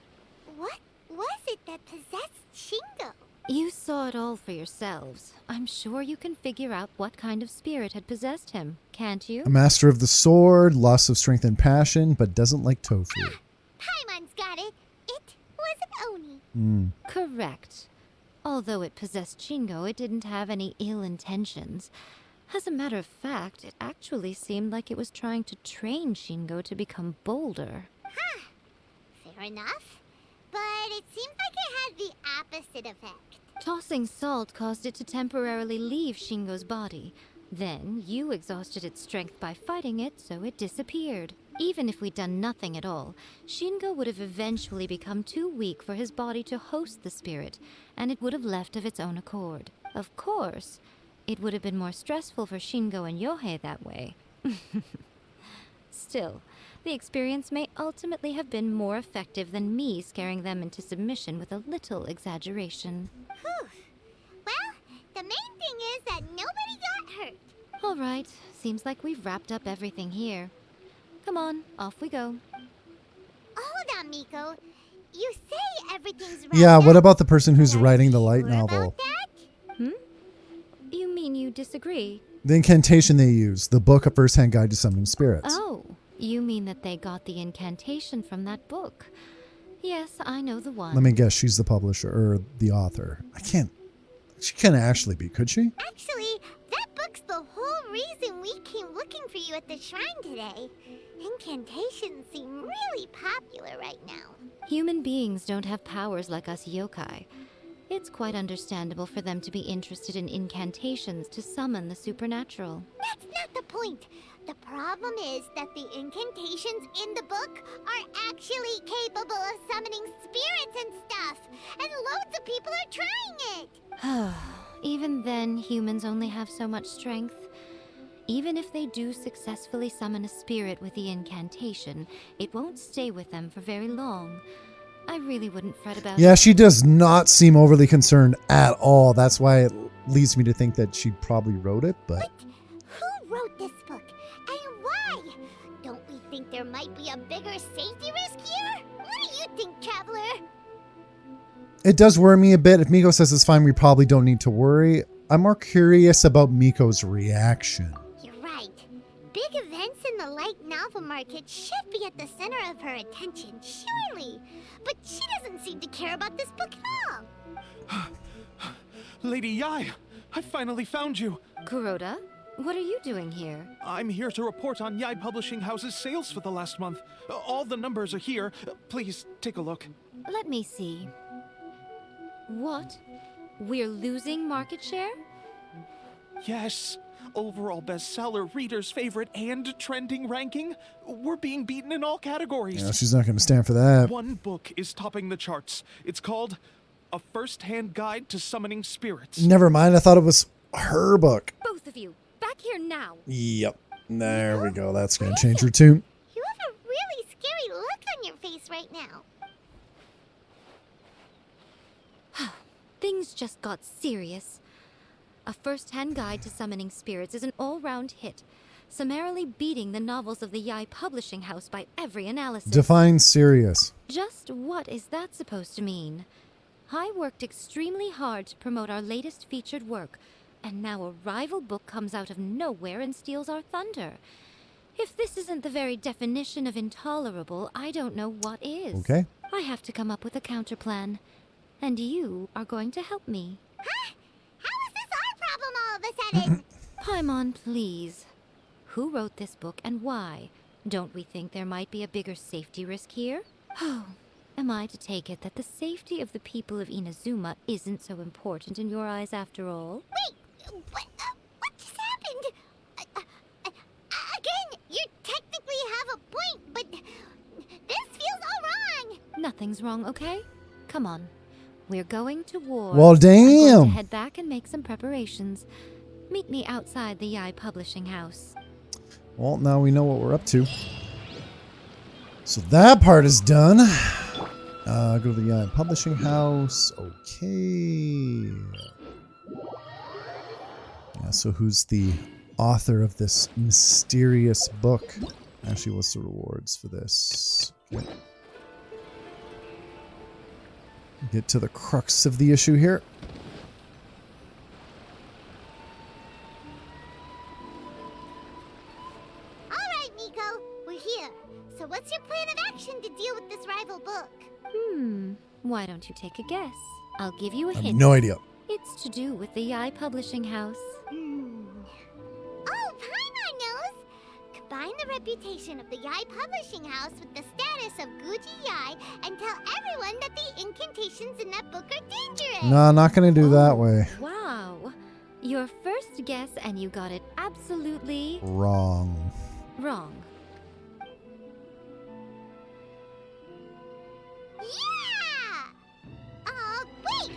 Speaker 2: what was it that possessed Shingo?
Speaker 7: You saw it all for yourselves. I'm sure you can figure out what kind of spirit had possessed him, can't you?
Speaker 1: A master of the sword, loss of strength and passion, but doesn't like tofu.
Speaker 2: Paimon's got it. It was an Oni.
Speaker 7: Correct. Although it possessed Shingo, it didn't have any ill intentions. As a matter of fact, it actually seemed like it was trying to train Shingo to become bolder.
Speaker 2: Fair enough. But it seemed like it had the opposite effect.
Speaker 7: Tossing salt caused it to temporarily leave Shingo's body. Then, you exhausted its strength by fighting it, so it disappeared. Even if we'd done nothing at all, Shingo would have eventually become too weak for his body to host the spirit, and it would have left of its own accord. Of course, it would have been more stressful for Shingo and Yohei that way. Still, the experience may ultimately have been more effective than me scaring them into submission with a little exaggeration.
Speaker 2: Whew. Well, the main thing is that nobody got hurt.
Speaker 7: All right, seems like we've wrapped up everything here. Come on, off we go.
Speaker 2: Hold on, Miko. You say everything's right.
Speaker 1: Yeah, what about the person who's writing the light
Speaker 2: Sure
Speaker 1: novel?
Speaker 2: about that?
Speaker 7: You mean you disagree?
Speaker 1: The incantation they use, the book, A First-Hand Guide to Summoning Spirits.
Speaker 7: Oh, you mean that they got the incantation from that book? Yes, I know the one.
Speaker 1: Let me guess, she's the publisher or the author. She can't actually be, could she?
Speaker 2: Actually, that book's the whole reason we came looking for you at the shrine today. Incantations seem really popular right now.
Speaker 7: Human beings don't have powers like us yokai. It's quite understandable for them to be interested in incantations to summon the supernatural.
Speaker 2: That's not the point. The problem is that the incantations in the book are actually capable of summoning spirits and stuff. And loads of people are trying it.
Speaker 7: Even then, humans only have so much strength. Even if they do successfully summon a spirit with the incantation, it won't stay with them for very long. I really wouldn't fret about
Speaker 1: Yeah,
Speaker 7: it.
Speaker 1: she does not seem overly concerned at all. That's why it leads me to think that she probably wrote it, but...
Speaker 2: Who wrote this book? And why? Don't we think there might be a bigger safety risk here? What do you think, Traveler?
Speaker 1: It does worry me a bit. If Miko says it's fine, we probably don't need to worry. I'm more curious about Miko's reaction.
Speaker 2: You're right. Big events in the light novel market should be at the center of her attention, surely. But she doesn't seem to care about this book at all.
Speaker 5: Lady Yae, I finally found you.
Speaker 7: Kuroda, what are you doing here?
Speaker 5: I'm here to report on Yae Publishing House's sales for the last month. All the numbers are here. Please take a look.
Speaker 7: Let me see. What? We're losing market share?
Speaker 5: Yes. Overall bestseller, reader's favorite, and trending ranking. We're being beaten in all categories.
Speaker 1: Yeah, she's not going to stand for that.
Speaker 5: One book is topping the charts. It's called A First-Hand Guide to Summoning Spirits.
Speaker 1: Never mind. I thought it was her book.
Speaker 7: Both of you, back here now.
Speaker 1: Yep. There we go. That's going to change her tune.
Speaker 2: You have a really scary look on your face right now.
Speaker 7: Things just got serious. A First-Hand Guide to Summoning Spirits is an all-round hit, summarily beating the novels of the Yae Publishing House by every analysis.
Speaker 1: Define serious.
Speaker 7: Just what is that supposed to mean? I worked extremely hard to promote our latest featured work, and now a rival book comes out of nowhere and steals our thunder. If this isn't the very definition of intolerable, I don't know what is.
Speaker 1: Okay.
Speaker 7: I have to come up with a counterplan, and you are going to help me.
Speaker 2: Huh? How is this our problem all of a sudden?
Speaker 7: Paimon, please. Who wrote this book and why? Don't we think there might be a bigger safety risk here? Oh, am I to take it that the safety of the people of Inazuma isn't so important in your eyes after all?
Speaker 2: Wait, what just happened? Again, you technically have a point, but this feels all wrong.
Speaker 7: Nothing's wrong, okay? Come on. We're going to war.
Speaker 1: Well,
Speaker 7: I'm going
Speaker 1: damn.
Speaker 7: to head back and make some preparations. Meet me outside the Yae Publishing House.
Speaker 1: Well, now we know what we're up to. So that part is done. Go to the Yae publishing house. Okay. Yeah, so who's the author of this mysterious book? Actually, what's the rewards for this? Okay. Get to the crux of the issue here.
Speaker 2: Alright, Miko, we're here. So what's your plan of action to deal with this rival book?
Speaker 7: Why don't you take a guess? I'll give you a
Speaker 1: I have
Speaker 7: hint.
Speaker 1: no idea.
Speaker 7: It's to do with the Yae publishing house.
Speaker 2: Oh, Paimon knows! Combine the reputation of the Yae Publishing House with the status of Guji Yae and tell everyone that the incantations in that book are dangerous!
Speaker 1: No, not gonna do that way.
Speaker 7: Wow. Your first guess, and you got it absolutely
Speaker 1: Wrong.
Speaker 7: wrong.
Speaker 2: Yeah! Wait!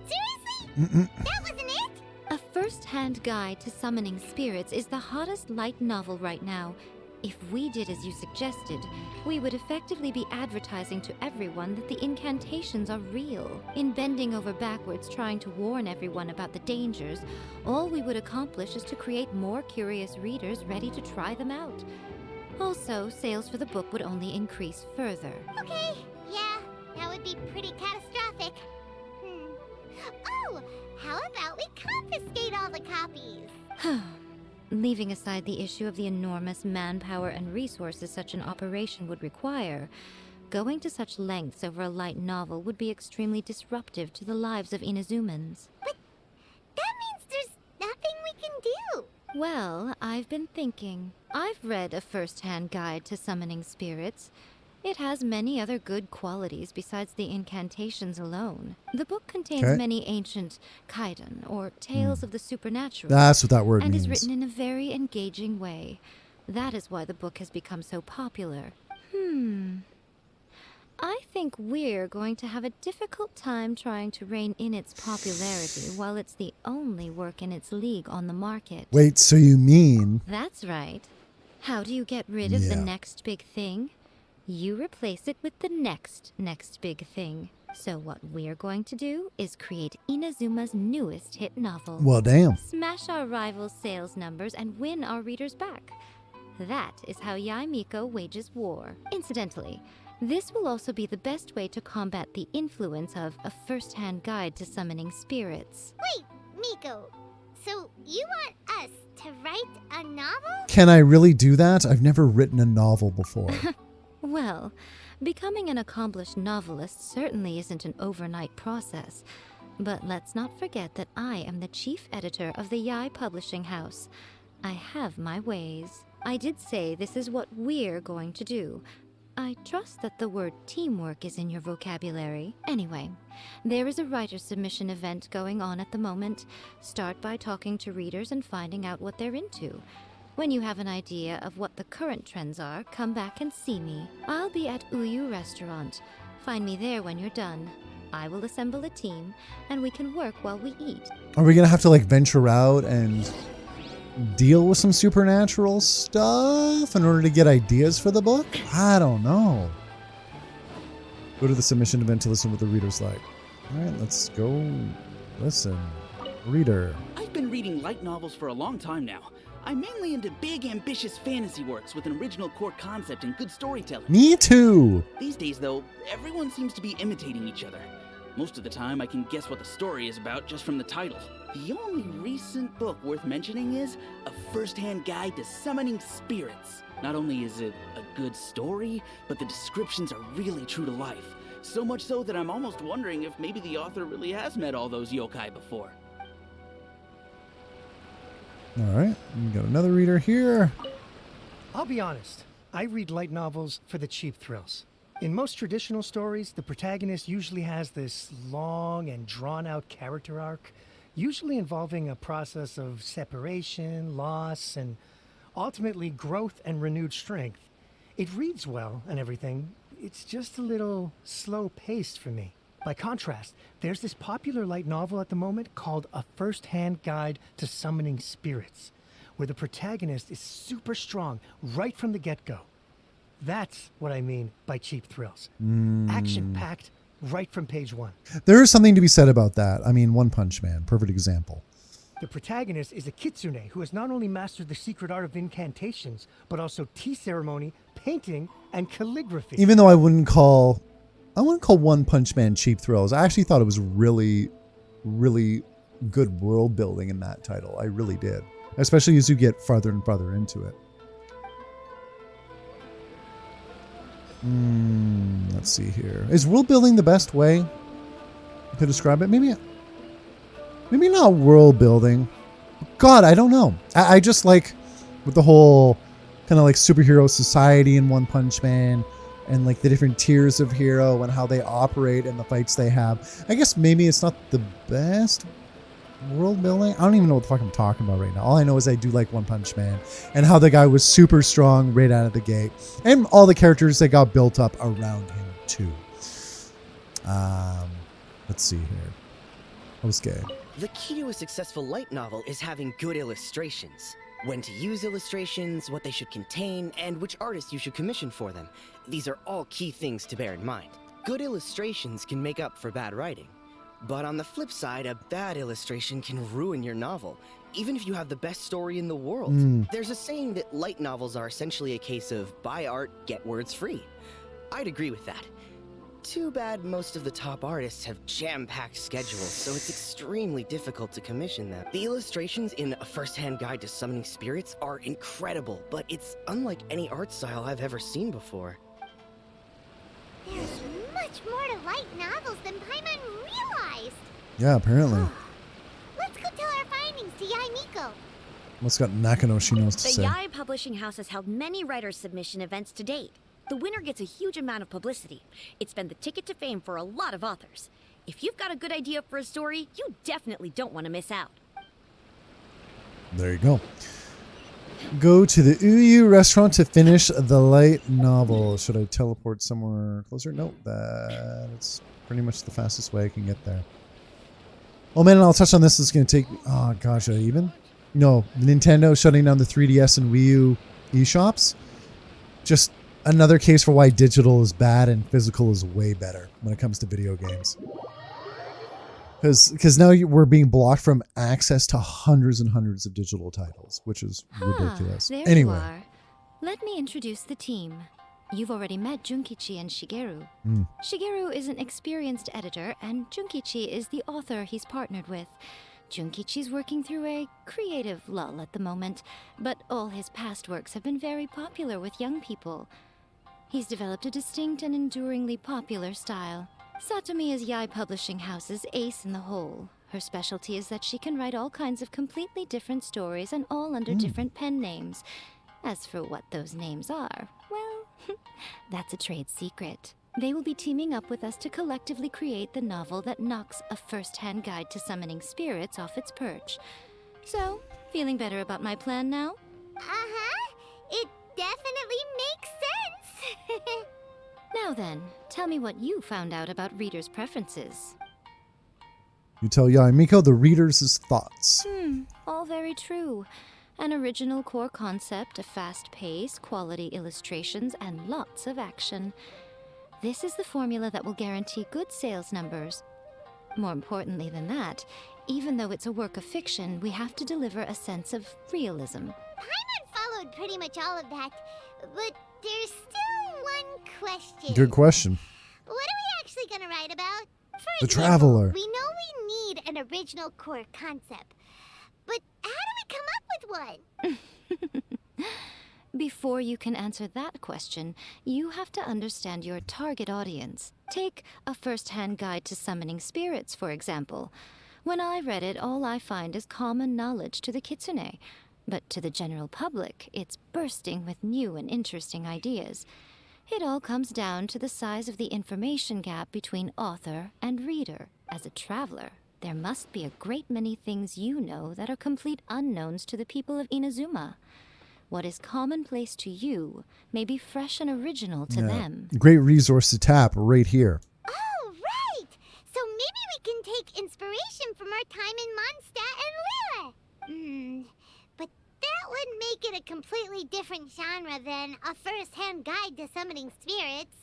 Speaker 2: Seriously?
Speaker 1: Mm-mm.
Speaker 2: That wasn't it?
Speaker 7: A first-hand guide to summoning spirits is the hottest light novel right now. If we did as you suggested, we would effectively be advertising to everyone that the incantations are real. In bending over backwards trying to warn everyone about the dangers, all we would accomplish is to create more curious readers ready to try them out. Also, sales for the book would only increase further.
Speaker 2: Okay, yeah, that would be pretty catastrophic. Oh, how about we confiscate all the copies?
Speaker 7: Leaving aside the issue of the enormous manpower and resources such an operation would require, going to such lengths over a light novel would be extremely disruptive to the lives of Inazumans.
Speaker 2: But that means there's nothing we can do.
Speaker 7: Well, I've been thinking. I've read a first-hand guide to summoning spirits. It has many other good qualities besides the incantations alone. The book contains
Speaker 1: Okay.
Speaker 7: many ancient kaiden, or tales of the supernatural.
Speaker 1: That's what that word
Speaker 7: and
Speaker 1: means.
Speaker 7: is written in a very engaging way. That is why the book has become so popular. I think we're going to have a difficult time trying to rein in its popularity while it's the only work in its league on the market.
Speaker 1: Wait, so you mean...
Speaker 7: That's right. How do you get rid of the
Speaker 1: Yeah.
Speaker 7: next big thing? You replace it with the next big thing. So what we're going to do is create Inazuma's newest hit novel.
Speaker 1: Well, damn.
Speaker 7: Smash our rival's sales numbers and win our readers back. That is how Yae Miko wages war. Incidentally, this will also be the best way to combat the influence of a first-hand guide to summoning spirits.
Speaker 2: Wait, Miko, so you want us to write a novel?
Speaker 1: Can I really do that? I've never written a novel before.
Speaker 7: Well, becoming an accomplished novelist certainly isn't an overnight process. But let's not forget that I am the chief editor of the Yae Publishing House. I have my ways. I did say this is what we're going to do. I trust that the word teamwork is in your vocabulary. Anyway, there is a writer submission event going on at the moment. Start by talking to readers and finding out what they're into. When you have an idea of what the current trends are, come back and see me. I'll be at Uyu Restaurant. Find me there when you're done. I will assemble a team, and we can work while we eat.
Speaker 1: Are we gonna have to like venture out and deal with some supernatural stuff in order to get ideas for the book? I don't know. Go to the submission event to listen to what the reader's like. All right, let's go listen. Reader.
Speaker 10: I've been reading light novels for a long time now. I'm mainly into big, ambitious fantasy works with an original core concept and good storytelling.
Speaker 1: Me too.
Speaker 10: These days, though, everyone seems to be imitating each other. Most of the time, I can guess what the story is about just from the title. The only recent book worth mentioning is A First-Hand Guide to Summoning Spirits. Not only is it a good story, but the descriptions are really true to life. So much so that I'm almost wondering if maybe the author really has met all those yokai before.
Speaker 1: All right, we got another reader here.
Speaker 9: I'll be honest, I read light novels for the cheap thrills. In most traditional stories, the protagonist usually has this long and drawn-out character arc, usually involving a process of separation, loss, and ultimately growth and renewed strength. It reads well and everything, it's just a little slow-paced for me. By contrast, there's this popular light novel at the moment called A First-Hand Guide to Summoning Spirits, where the protagonist is super strong right from the get-go. That's what I mean by cheap thrills. Action-packed right from page 1.
Speaker 1: There is something to be said about that. I mean, One Punch Man, perfect example.
Speaker 9: The protagonist is a kitsune who has not only mastered the secret art of incantations, but also tea ceremony, painting, and calligraphy.
Speaker 1: Even though I wouldn't call One Punch Man cheap thrills. I actually thought it was really, really good world building in that title. I really did. Especially as you get farther and farther into it. Let's see here. Is world building the best way to describe it? Maybe not world building. God, I don't know. I just like with the whole kind of like superhero society in One Punch Man and like the different tiers of hero and how they operate and the fights they have. I guess maybe it's not the best world building. I don't even know what the fuck I'm talking about right now. All I know is I do like One Punch Man and how the guy was super strong right out of the gate, and all the characters that got built up around him too. Let's see here. Okay.
Speaker 12: The key to a successful light novel is having good illustrations. When to use illustrations, what they should contain, and which artists you should commission for them. These are all key things to bear in mind. Good illustrations can make up for bad writing. But on the flip side, a bad illustration can ruin your novel, even if you have the best story in the world. There's a saying that light novels are essentially a case of buy art, get words free. I'd agree with that. Too bad most of the top artists have jam-packed schedules, so it's extremely difficult to commission them. The illustrations in A First-Hand Guide to Summoning Spirits are incredible, but it's unlike any art style I've ever seen before.
Speaker 2: There's much more to light novels than Paimon realized.
Speaker 1: Yeah, apparently.
Speaker 2: Let's go tell our findings to Yae Miko.
Speaker 1: What's got Nakano she knows to
Speaker 13: The
Speaker 1: say?
Speaker 13: Yae Publishing House has held many writers' submission events to date. The winner gets a huge amount of publicity. It's been the ticket to fame for a lot of authors. If you've got a good idea for a story, you definitely don't want to miss out.
Speaker 1: There you go. Go to the Uyu restaurant to finish the light novel. Should I teleport somewhere closer? Nope. That's pretty much the fastest way I can get there. Oh man, and I'll touch on this. It's going to take... Oh gosh, even? No, Nintendo shutting down the 3DS and Wii U eShops. Just another case for why digital is bad and physical is way better when it comes to video games. Because now we're being blocked from access to hundreds and hundreds of digital titles, which is ridiculous.
Speaker 7: There
Speaker 1: Anyway.
Speaker 7: you are. Let me introduce the team. You've already met Junkichi and Shigeru. Shigeru is an experienced editor, and Junkichi is the author he's partnered with. Junkichi's working through a creative lull at the moment, but all his past works have been very popular with young people. He's developed a distinct and enduringly popular style. Satomi is Yae Publishing House's ace in the hole. Her specialty is that she can write all kinds of completely different stories and all under different pen names. As for what those names are, well, that's a trade secret. They will be teaming up with us to collectively create the novel that knocks A First-Hand Guide to Summoning Spirits off its perch. So, feeling better about my plan now?
Speaker 2: It definitely makes sense.
Speaker 7: Now then, tell me what you found out about readers' preferences.
Speaker 1: You tell Yae Miko the reader's thoughts.
Speaker 7: All very true. An original core concept, a fast pace, quality illustrations, and lots of action. This is the formula that will guarantee good sales numbers. More importantly than that, even though it's a work of fiction, we have to deliver a sense of realism.
Speaker 2: Paimon followed pretty much all of that, but there's still one question.
Speaker 1: Good question.
Speaker 2: What are we actually gonna write about? For
Speaker 1: The
Speaker 2: example,
Speaker 1: Traveler.
Speaker 2: We know we need an original core concept, but how do we come up with one?
Speaker 7: Before you can answer that question, you have to understand your target audience. Take A First-Hand Guide to Summoning Spirits, for example. When I read it, all I find is common knowledge to the kitsune. But to the general public, it's bursting with new and interesting ideas. It all comes down to the size of the information gap between author and reader. As a traveler, there must be a great many things you know that are complete unknowns to the people of Inazuma. What is commonplace to you may be fresh and original to them.
Speaker 1: Great resource to tap right here.
Speaker 2: Oh, right! So maybe we can take inspiration from our time in Mondstadt and Lille. But that could make it a completely different genre than a first-hand guide to summoning spirits.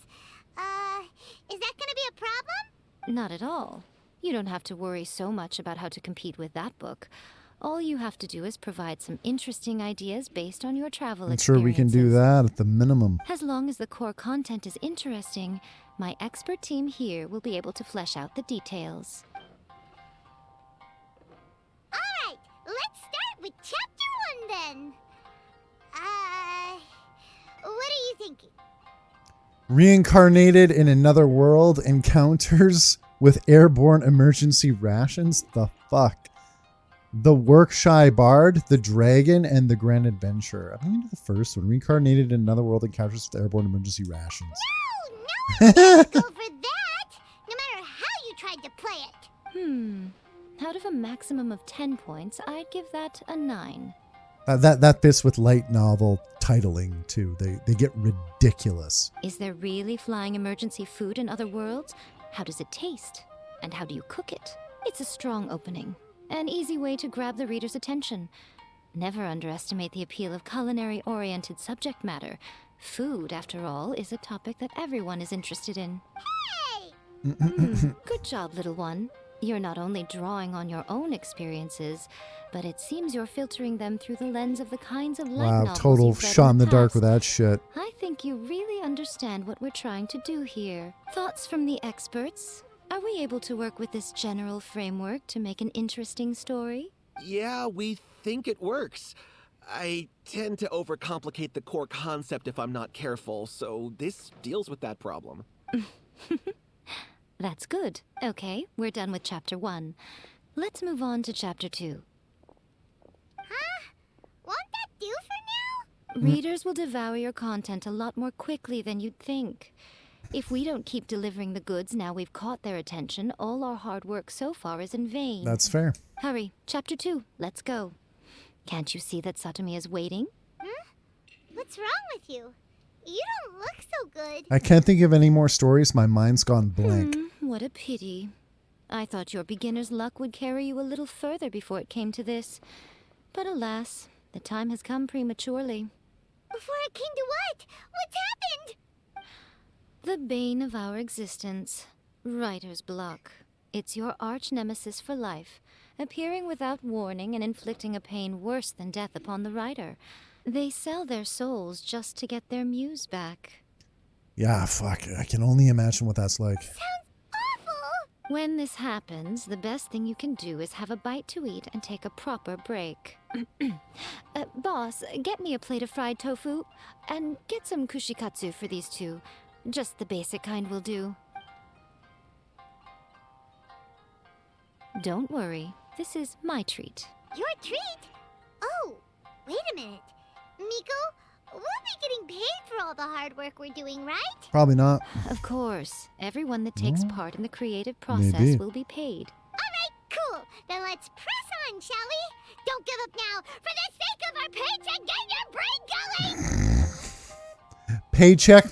Speaker 2: Is that gonna be a problem?
Speaker 7: Not at all. You don't have to worry so much about how to compete with that book. All you have to do is provide some interesting ideas based on your travel
Speaker 1: I'm sure we can do that at the minimum.
Speaker 7: As long as the core content is interesting, my expert team here will be able to flesh out the details.
Speaker 2: Alright, let's start with Chapter 1 then. What are you thinking?
Speaker 1: Reincarnated in another world, encounters with airborne emergency rations? The fuck? The Work-Shy Bard, the Dragon, and the Grand Adventure. I'm going to do the first one. Reincarnated in another world, encounters with airborne emergency rations.
Speaker 2: No one gets to go for that, no matter how you tried to play it.
Speaker 7: Out of a maximum of 10 points, I'd give that a 9.
Speaker 1: That fits with light novel titling, too. They get ridiculous.
Speaker 7: Is there really flying emergency food in other worlds? How does it taste? And how do you cook it? It's a strong opening. An easy way to grab the reader's attention. Never underestimate the appeal of culinary-oriented subject matter. Food, after all, is a topic that everyone is interested in. Good job, little one. You're not only drawing on your own experiences, but it seems you're filtering them through the lens of the kinds of light
Speaker 1: Wow,
Speaker 7: novels
Speaker 1: total
Speaker 7: you've read
Speaker 1: shot in the
Speaker 7: past.
Speaker 1: dark with that shit.
Speaker 7: I think you really understand what we're trying to do here. Thoughts from the experts? Are we able to work with this general framework to make an interesting story?
Speaker 5: Yeah, we think it works. I tend to overcomplicate the core concept if I'm not careful, so this deals with that problem.
Speaker 7: That's good. Okay, we're done with Chapter 1. Let's move on to Chapter 2.
Speaker 2: Won't that do for now?
Speaker 7: Readers will devour your content a lot more quickly than you'd think. If we don't keep delivering the goods now we've caught their attention, all our hard work so far is in vain.
Speaker 1: That's fair.
Speaker 7: Hurry, Chapter 2, let's go. Can't you see that Satomi is waiting?
Speaker 2: What's wrong with you? You don't look so good.
Speaker 1: I can't think of any more stories. My mind's gone blank.
Speaker 7: What a pity. I thought your beginner's luck would carry you a little further before it came to this. But alas, the time has come prematurely.
Speaker 2: Before it came to what? What's happened?
Speaker 7: The bane of our existence. Writer's block. It's your arch nemesis for life, appearing without warning and inflicting a pain worse than death upon the writer. They sell their souls just to get their muse back.
Speaker 1: Yeah, fuck. I can only imagine what that's like.
Speaker 7: When this happens, the best thing you can do is have a bite to eat and take a proper break. Boss, get me a plate of fried tofu, and get some kushikatsu for these two. Just the basic kind will do. Don't worry, this is my treat.
Speaker 2: Your treat? Oh, wait a minute. Miko, we'll be getting paid for all the hard work we're doing, right?
Speaker 1: Probably not.
Speaker 7: Of course, everyone that takes part in the creative process
Speaker 1: Maybe.
Speaker 7: will be paid.
Speaker 2: Alright, cool. Then let's press on, shall we? Don't give up now. For the sake of our paycheck, get your brain going!
Speaker 1: Paycheck?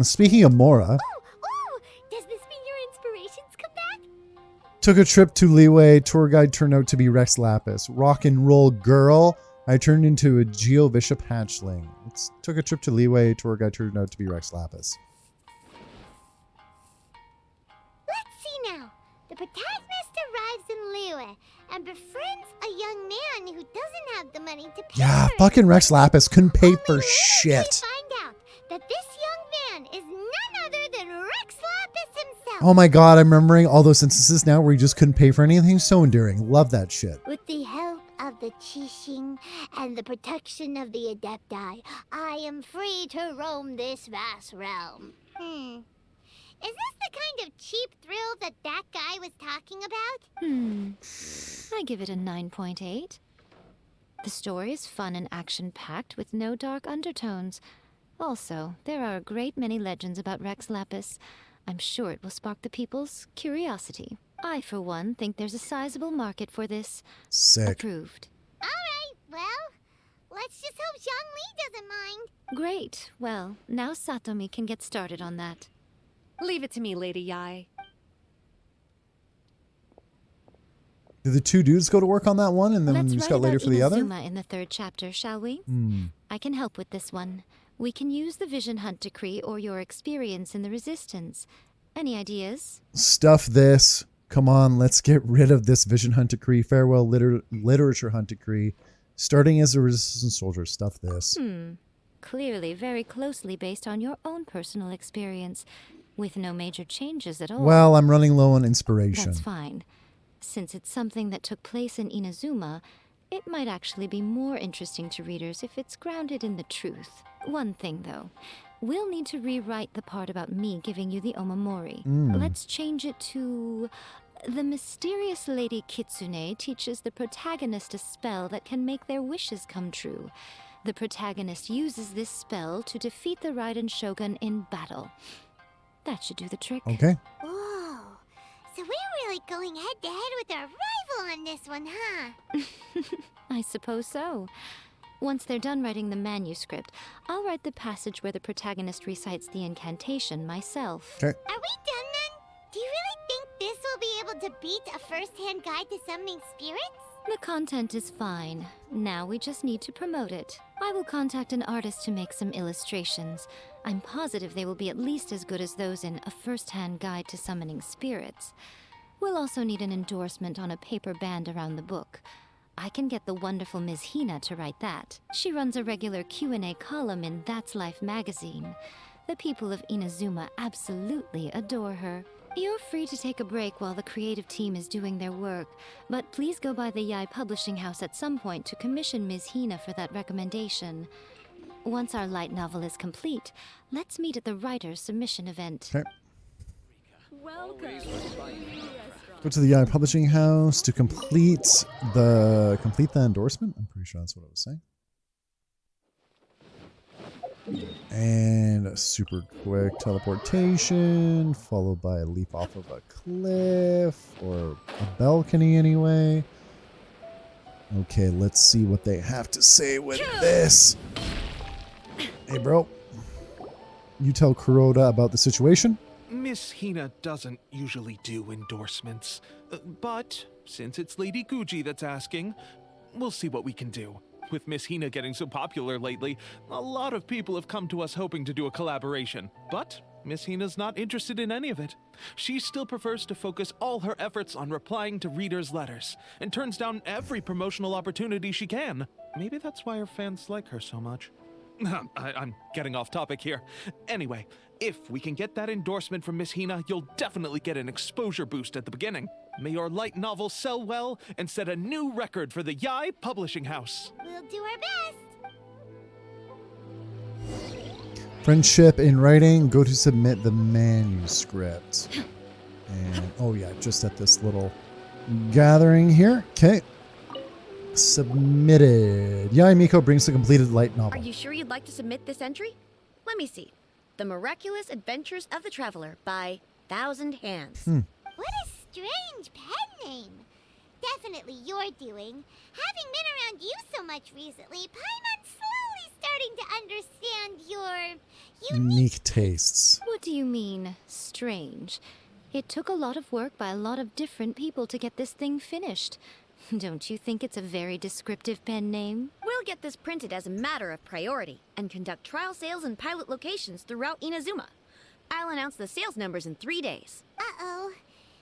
Speaker 1: Speaking of Mora,
Speaker 2: Ooh, does this mean your inspirations come back?
Speaker 1: took a trip to Liyue. Tour guide turned out to be Rex Lapis. Rock and roll girl. I turned into a Geovishap hatchling. Took a trip to Liyue. Tour guide turned out to be Rex Lapis.
Speaker 2: Let's see now. The protagonist arrives in Liyue and befriends a young man who doesn't have the money to pay
Speaker 1: Yeah,
Speaker 2: for it.
Speaker 1: fucking Rex Lapis couldn't pay for
Speaker 2: We
Speaker 1: shit.
Speaker 2: find out that this young man is none other than Rex Lapis himself.
Speaker 1: Oh my god, I'm remembering all those instances now where he just couldn't pay for anything. So endearing. Love that shit.
Speaker 2: With the help of the Qixing and the protection of the Adepti, I am free to roam this vast realm. Is this the kind of cheap thrill that guy was talking about?
Speaker 7: I give it a 9.8. The story is fun and action-packed with no dark undertones. Also, there are a great many legends about Rex Lapis. I'm sure it will spark the people's curiosity. I, for one, think there's a sizable market for this.
Speaker 1: Sick.
Speaker 7: Approved.
Speaker 2: Alright, well, let's just hope Zhongli doesn't mind.
Speaker 7: Great. Well, now Satomi can get started on that.
Speaker 14: Leave it to me, Lady Yae.
Speaker 1: Do the two dudes go to work on that one, and then
Speaker 7: Let's
Speaker 1: we just
Speaker 7: write
Speaker 1: got later
Speaker 7: about
Speaker 1: for the other?
Speaker 7: Inazuma in the 3rd chapter, shall we?
Speaker 1: Hmm.
Speaker 7: I can help with this one. We can use the Vision Hunt Decree or your experience in the Resistance. Any ideas?
Speaker 1: Stuff this. Come on, let's get rid of this Vision Hunt Decree, Farewell Literature Hunt Decree. Starting as a Resistance soldier, stuff this.
Speaker 7: Clearly very closely based on your own personal experience, with no major changes at all.
Speaker 1: Well, I'm running low on inspiration.
Speaker 7: That's fine. Since it's something that took place in Inazuma, it might actually be more interesting to readers if it's grounded in the truth. One thing, though. We'll need to rewrite the part about me giving you the Omamori. Let's change it to... The mysterious Lady Kitsune teaches the protagonist a spell that can make their wishes come true. The protagonist uses this spell to defeat the Raiden Shogun in battle. That should do the trick.
Speaker 1: Okay.
Speaker 2: Whoa. So we're really going head to head with our rival on this one, huh?
Speaker 7: I suppose so. Once they're done writing the manuscript, I'll write the passage where the protagonist recites the incantation myself.
Speaker 1: Okay.
Speaker 2: Are we done then? Do you really think this will be able to beat a first-hand guide to summoning spirits?
Speaker 7: The content is fine. Now we just need to promote it. I will contact an artist to make some illustrations. I'm positive they will be at least as good as those in A First-Hand Guide to Summoning Spirits. We'll also need an endorsement on a paper band around the book. I can get the wonderful Ms. Hina to write that. She runs a regular Q&A column in That's Life magazine. The people of Inazuma absolutely adore her. You're free to take a break while the creative team is doing their work, but please go by the Yae Publishing House at some point to commission Ms. Hina for that recommendation. Once our light novel is complete, let's meet at the writer's submission event.
Speaker 1: Okay.
Speaker 13: Welcome.
Speaker 1: Go to the Yae Publishing House to complete the endorsement. I'm pretty sure that's what I was saying. And a super quick teleportation, followed by a leap off of a cliff or a balcony anyway. Okay, let's see what they have to say with this. Hey, bro. You tell Kuroda about the situation?
Speaker 5: Miss Hina doesn't usually do endorsements, but since it's Lady Guji that's asking, we'll see what we can do. With Miss Hina getting so popular lately, a lot of people have come to us hoping to do a collaboration, but Miss Hina's not interested in any of it. She still prefers to focus all her efforts on replying to readers' letters, and turns down every promotional opportunity she can. Maybe that's why her fans like her so much. I'm getting off topic here. Anyway, if we can get that endorsement from Miss Hina, you'll definitely get an exposure boost at the beginning. May your light novel sell well and set a new record for the Yae Publishing House.
Speaker 2: We'll do our best.
Speaker 1: Friendship in writing. Go to submit the manuscript. And, oh yeah, just at this little gathering here. Okay. Submitted. Yae Miko brings the completed light novel.
Speaker 13: Are you sure you'd like to submit this entry? Let me see. The Miraculous Adventures of the Traveler by Thousand Hands.
Speaker 2: What a strange pen name. Definitely your doing. Having been around you so much recently, Paimon's slowly starting to understand your
Speaker 1: Unique tastes.
Speaker 7: What do you mean, strange? It took a lot of work by a lot of different people to get this thing finished. Don't you think it's a very descriptive pen name?
Speaker 13: We'll get this printed as a matter of priority and conduct trial sales in pilot locations throughout Inazuma. I'll announce the sales numbers in 3 days.
Speaker 2: Uh-oh.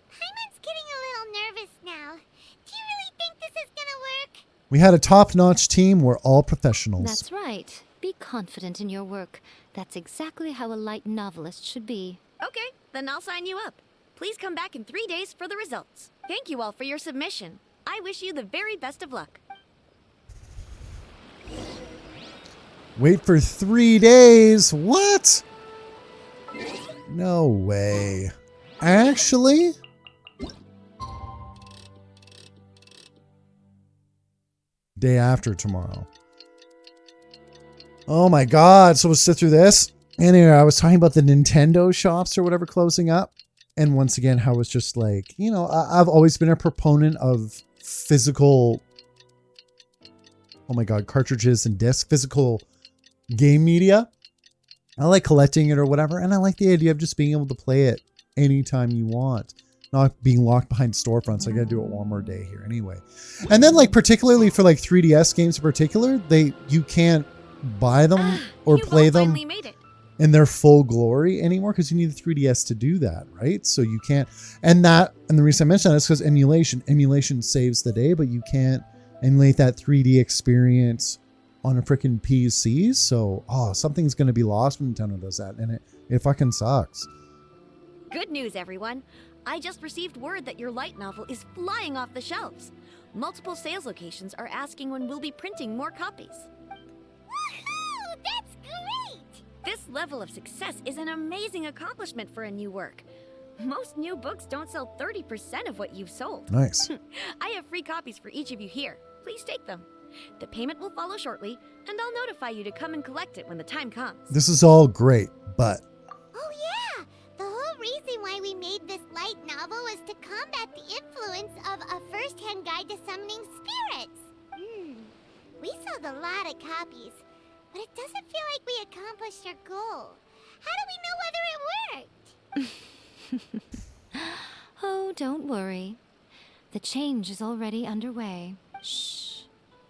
Speaker 2: Paimon's getting a little nervous now. Do you really think this is gonna work?
Speaker 1: We had a top-notch team. We're all professionals.
Speaker 7: That's right. Be confident in your work. That's exactly how a light novelist should be.
Speaker 13: Okay, then I'll sign you up. Please come back in 3 days for the results. Thank you all for your submission. I wish you the very best of luck.
Speaker 1: Wait for 3 days. What? No way. Actually? Day after tomorrow. Oh my god. So we'll sit through this. Anyway, I was talking about the Nintendo shops or whatever closing up. And once again, how it's just like, you know, I've always been a proponent of physical, oh my god, cartridges and discs, physical game media. I like collecting it or whatever, and I like the idea of just being able to play it anytime you want. not being locked behind storefronts. I gotta do it one more day here anyway. And then like particularly for like 3DS games in particular, you can't buy them or play them
Speaker 13: Made it.
Speaker 1: in their full glory anymore because you need the 3DS to do that, right? So you can't, and the reason I mention that is because emulation saves the day, but you can't emulate that 3D experience on a freaking PC. So, something's going to be lost when Nintendo does that, and it fucking sucks.
Speaker 13: Good news, everyone. I just received word that your light novel is flying off the shelves. Multiple sales locations are asking when we'll be printing more copies.
Speaker 2: Woohoo! That's great!
Speaker 13: This level of success is an amazing accomplishment for a new work. Most new books don't sell 30% of what you've sold.
Speaker 1: Nice.
Speaker 13: I have free copies for each of you here. Please take them. The payment will follow shortly, and I'll notify you to come and collect it when the time comes.
Speaker 1: This is all great, but...
Speaker 2: Oh yeah! The whole reason why we made this light novel was to combat the influence of a first-hand guide to summoning spirits. We sold a lot of copies, but it doesn't feel like we accomplished our goal. How do we know whether it worked?
Speaker 7: Oh, don't worry. The change is already underway. Shh.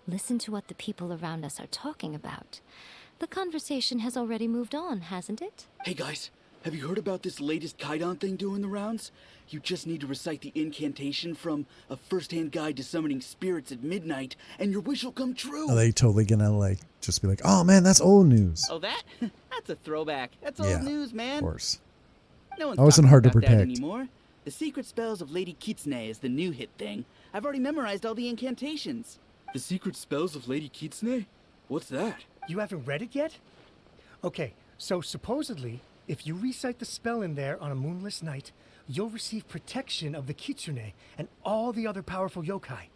Speaker 7: Listen to what the people around us are talking about. The conversation has already moved on, hasn't it?
Speaker 10: Hey guys, have you heard about this latest Kaidan thing doing the rounds? You just need to recite the incantation from A First-Hand Guide to Summoning Spirits at midnight, and your wish will come true.
Speaker 1: Are they totally gonna just be like, oh man, that's old news?
Speaker 10: Oh, that? That's a throwback. That's old news, man.
Speaker 1: Of course.
Speaker 10: No one's
Speaker 1: That wasn't
Speaker 10: talking
Speaker 1: hard to
Speaker 10: about that
Speaker 1: predict.
Speaker 10: anymore. The Secret Spells of Lady Kitsune is the new hit thing. I've already memorized all the incantations. The Secret Spells of Lady Kitsune? What's that?
Speaker 9: You haven't read it yet? Okay, so supposedly, if you recite the spell in there on a moonless night, you'll receive protection of the Kitsune and all the other powerful yokai.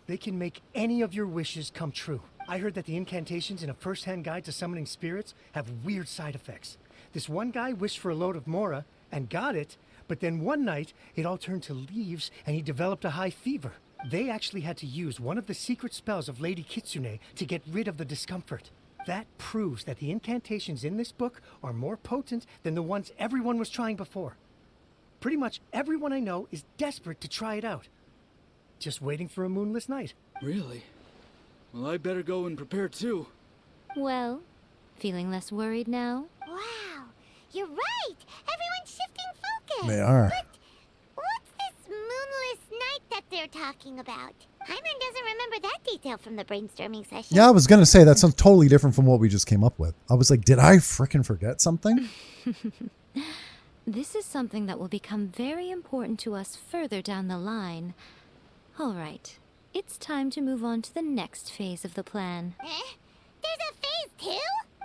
Speaker 9: They can make any of your wishes come true. I heard that the incantations in A First-Hand Guide to Summoning Spirits have weird side effects. This one guy wished for a load of mora and got it, but then one night it all turned to leaves and he developed a high fever. They actually had to use one of the secret spells of Lady Kitsune to get rid of the discomfort. That proves that the incantations in this book are more potent than the ones everyone was trying before. Pretty much everyone I know is desperate to try it out. Just waiting for a moonless night.
Speaker 10: Really? Well, I better go and prepare too.
Speaker 7: Well, feeling less worried now?
Speaker 2: Wow, you're right! Everyone's shifting focus!
Speaker 1: They are.
Speaker 2: But what's this moonless night that they're talking about? Hyman doesn't remember that detail from the brainstorming session.
Speaker 1: Yeah, I was gonna say that sounds totally different from what we just came up with. I was like, did I frickin' forget something?
Speaker 7: This is something that will become very important to us further down the line. All right, it's time to move on to the next phase of the plan.
Speaker 2: There's a phase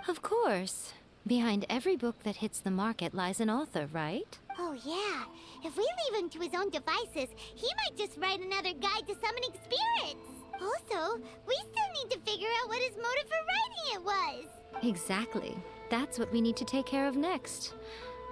Speaker 2: 2?
Speaker 7: Of course. Behind every book that hits the market lies an author, right?
Speaker 2: Oh yeah, if we leave him to his own devices, he might just write another guide to summoning spirits. Also, we still need to figure out what his motive for writing it was.
Speaker 7: Exactly. That's what we need to take care of next.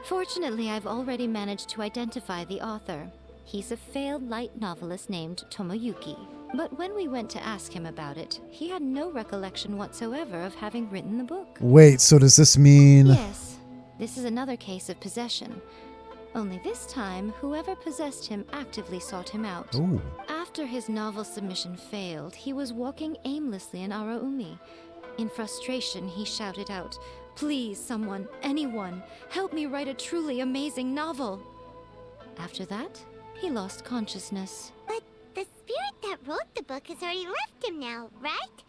Speaker 7: Fortunately, I've already managed to identify the author. He's a failed light novelist named Tomoyuki. But when we went to ask him about it, he had no recollection whatsoever of having written the book.
Speaker 1: Wait, so does this mean...
Speaker 7: Yes, this is another case of possession. Only this time, whoever possessed him actively sought him out.
Speaker 1: Ooh.
Speaker 7: After his novel submission failed, he was walking aimlessly in Araumi. In frustration, he shouted out, "Please, someone, anyone, help me write a truly amazing novel." After that, he lost consciousness.
Speaker 2: But the spirit that wrote the book has already left him now, right?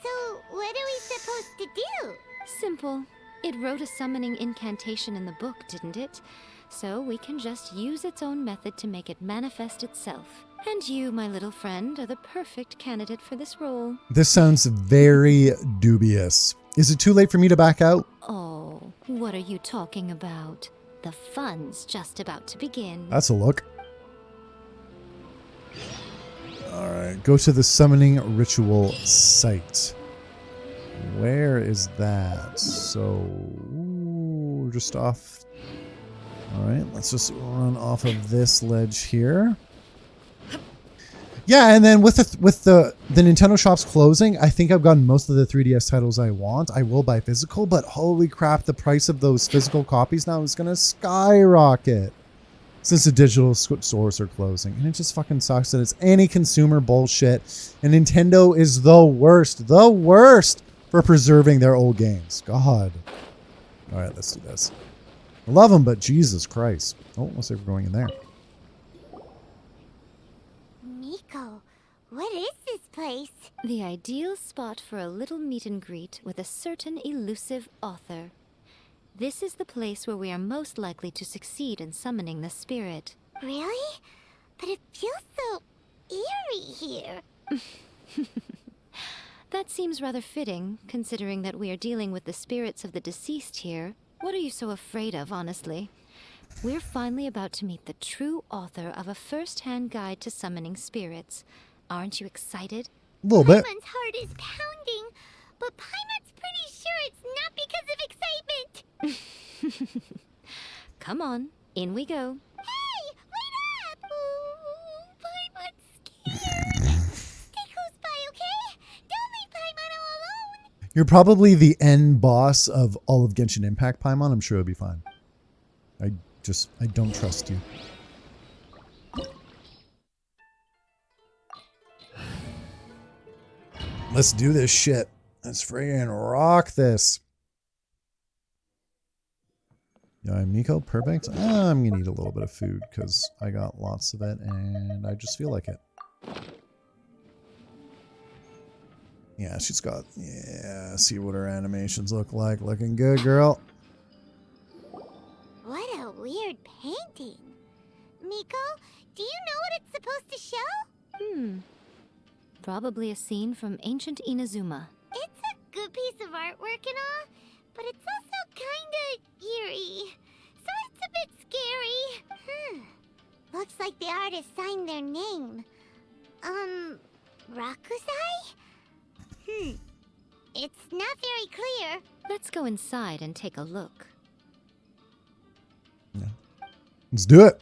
Speaker 2: So what are we supposed to do?
Speaker 7: Simple. It wrote a summoning incantation in the book, didn't it? So we can just use its own method to make it manifest itself. And you, my little friend, are the perfect candidate for this role.
Speaker 1: This sounds very dubious. Is it too late for me to back out?
Speaker 7: Oh, what are you talking about? The fun's just about to begin.
Speaker 1: That's a look. Alright, go to the summoning ritual site. Where is that? So, we're just off. Alright, let's just run off of this ledge here. Yeah, and then with the Nintendo shops closing, I think I've gotten most of the 3DS titles I want. I will buy physical, but holy crap, the price of those physical copies now is going to skyrocket. since the digital stores are closing. And it just fucking sucks that it's any consumer bullshit. And Nintendo is the worst for preserving their old games. God. All right, let's do this. I love them, but Jesus Christ. Oh, let's see if we're going in there.
Speaker 2: Miko, what is this place?
Speaker 7: The ideal spot for a little meet and greet with a certain elusive author. This is the place where we are most likely to succeed in summoning the spirit.
Speaker 2: Really? But it feels so eerie here.
Speaker 7: That seems rather fitting, considering that we are dealing with the spirits of the deceased here. What are you so afraid of, honestly? We're finally about to meet the true author of a first-hand guide to summoning spirits. Aren't you excited?
Speaker 1: A little bit.
Speaker 2: Paimon's heart is pounding, but Paimon's pretty sure it's not because of excitement.
Speaker 7: Come on, in we go.
Speaker 2: Hey, wait up! Oh, Paimon's scared. Stay close by, okay? Don't leave Paimon all alone.
Speaker 1: You're probably the end boss of all of Genshin Impact, Paimon. I'm sure it'll be fine. I don't trust you. Let's do this shit. Let's friggin' rock this. Yae Miko, perfect. I'm gonna eat a little bit of food because I got lots of it and I just feel like it. Yeah, she's got, yeah, see what her animations look like. Looking good, girl.
Speaker 2: What a weird painting. Miko, do you know what it's supposed to show?
Speaker 7: Probably a scene from ancient Inazuma.
Speaker 2: It's a good piece of artwork and all, but it's also kinda eerie. So it's a bit scary. Looks like the artist signed their name. Rakusai? It's not very clear.
Speaker 7: Let's go inside and take a look.
Speaker 1: Yeah. Let's do it.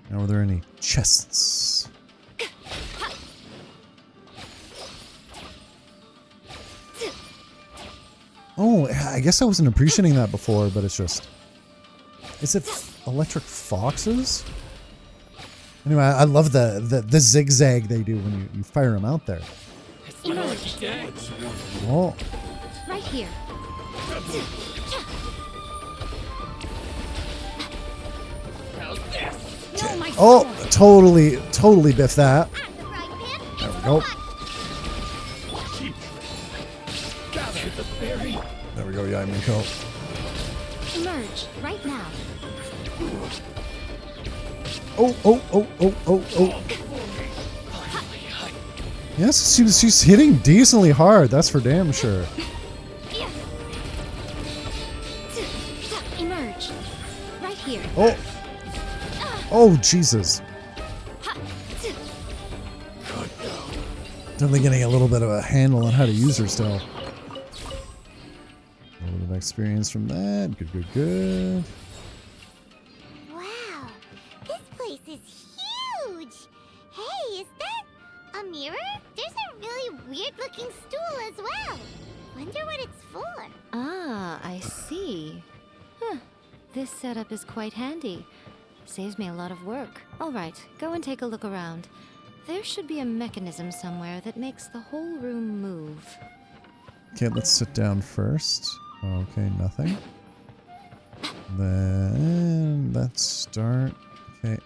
Speaker 1: Now, are there any chests? Oh, I guess I wasn't appreciating that before, but it's just... Is it electric foxes? Anyway, I love the zigzag they do when you fire them out there. Oh.
Speaker 7: Right here.
Speaker 1: Oh, totally biff that. There we go. There we go, Yae Miko.
Speaker 7: Emerge right now.
Speaker 1: Oh. Yes, she's hitting decently hard. That's for damn sure.
Speaker 7: Emerge right here.
Speaker 1: Oh, Jesus. Definitely getting a little bit of a handle on how to use her still. A little bit of experience from that. Good.
Speaker 2: Wow, this place is huge. Hey, is that a mirror? There's a really weird looking stool as well. Wonder what it's for.
Speaker 7: Ah, I see. This setup is quite handy. Saves me a lot of work. All right, go and take a look around. There should be a mechanism somewhere that makes the whole room move.
Speaker 1: Okay, let's sit down first. Okay, nothing. Then let's start. Okay.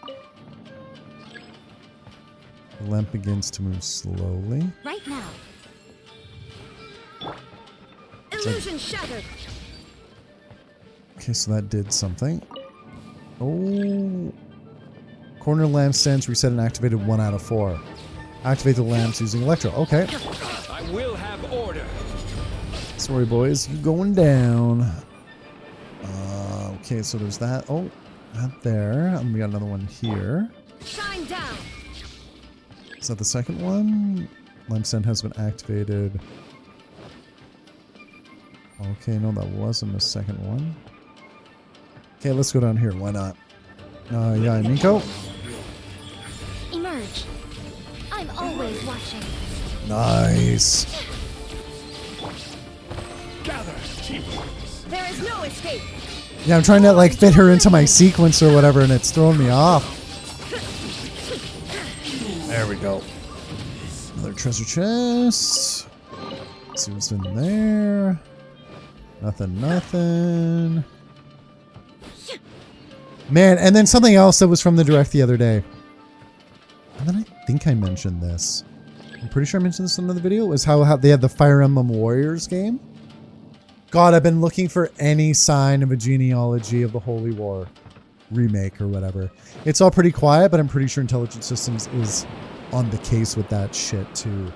Speaker 1: The lamp begins to move slowly.
Speaker 13: Right now. Illusion shattered.
Speaker 1: Okay, so that did something. Oh. Corner lamp stands reset and activated 1 out of 4. Activate the lamps using electro. Okay.
Speaker 11: I will have order.
Speaker 1: Sorry, boys. You going down. Okay, so there's that. Oh, that there. And we got another one here.
Speaker 13: Shine down.
Speaker 1: Is that the second one? Lamp stand has been activated. Okay, no, that wasn't the second one. Okay, let's go down here. Why not? Yae Miko.
Speaker 7: Emerge. I'm always watching.
Speaker 1: Nice.
Speaker 11: Gather,
Speaker 13: There is no escape.
Speaker 1: Yeah, I'm trying to like fit her into my sequence or whatever, and it's throwing me off. There we go. Another treasure chest. Let's see what's in there. Nothing. Man, and then something else that was from the direct the other day. And then I think I mentioned this. I'm pretty sure I mentioned this in another video. Was how they had the Fire Emblem Warriors game. God, I've been looking for any sign of a genealogy of the Holy War remake or whatever. It's all pretty quiet, but I'm pretty sure Intelligent Systems is on the case with that shit too.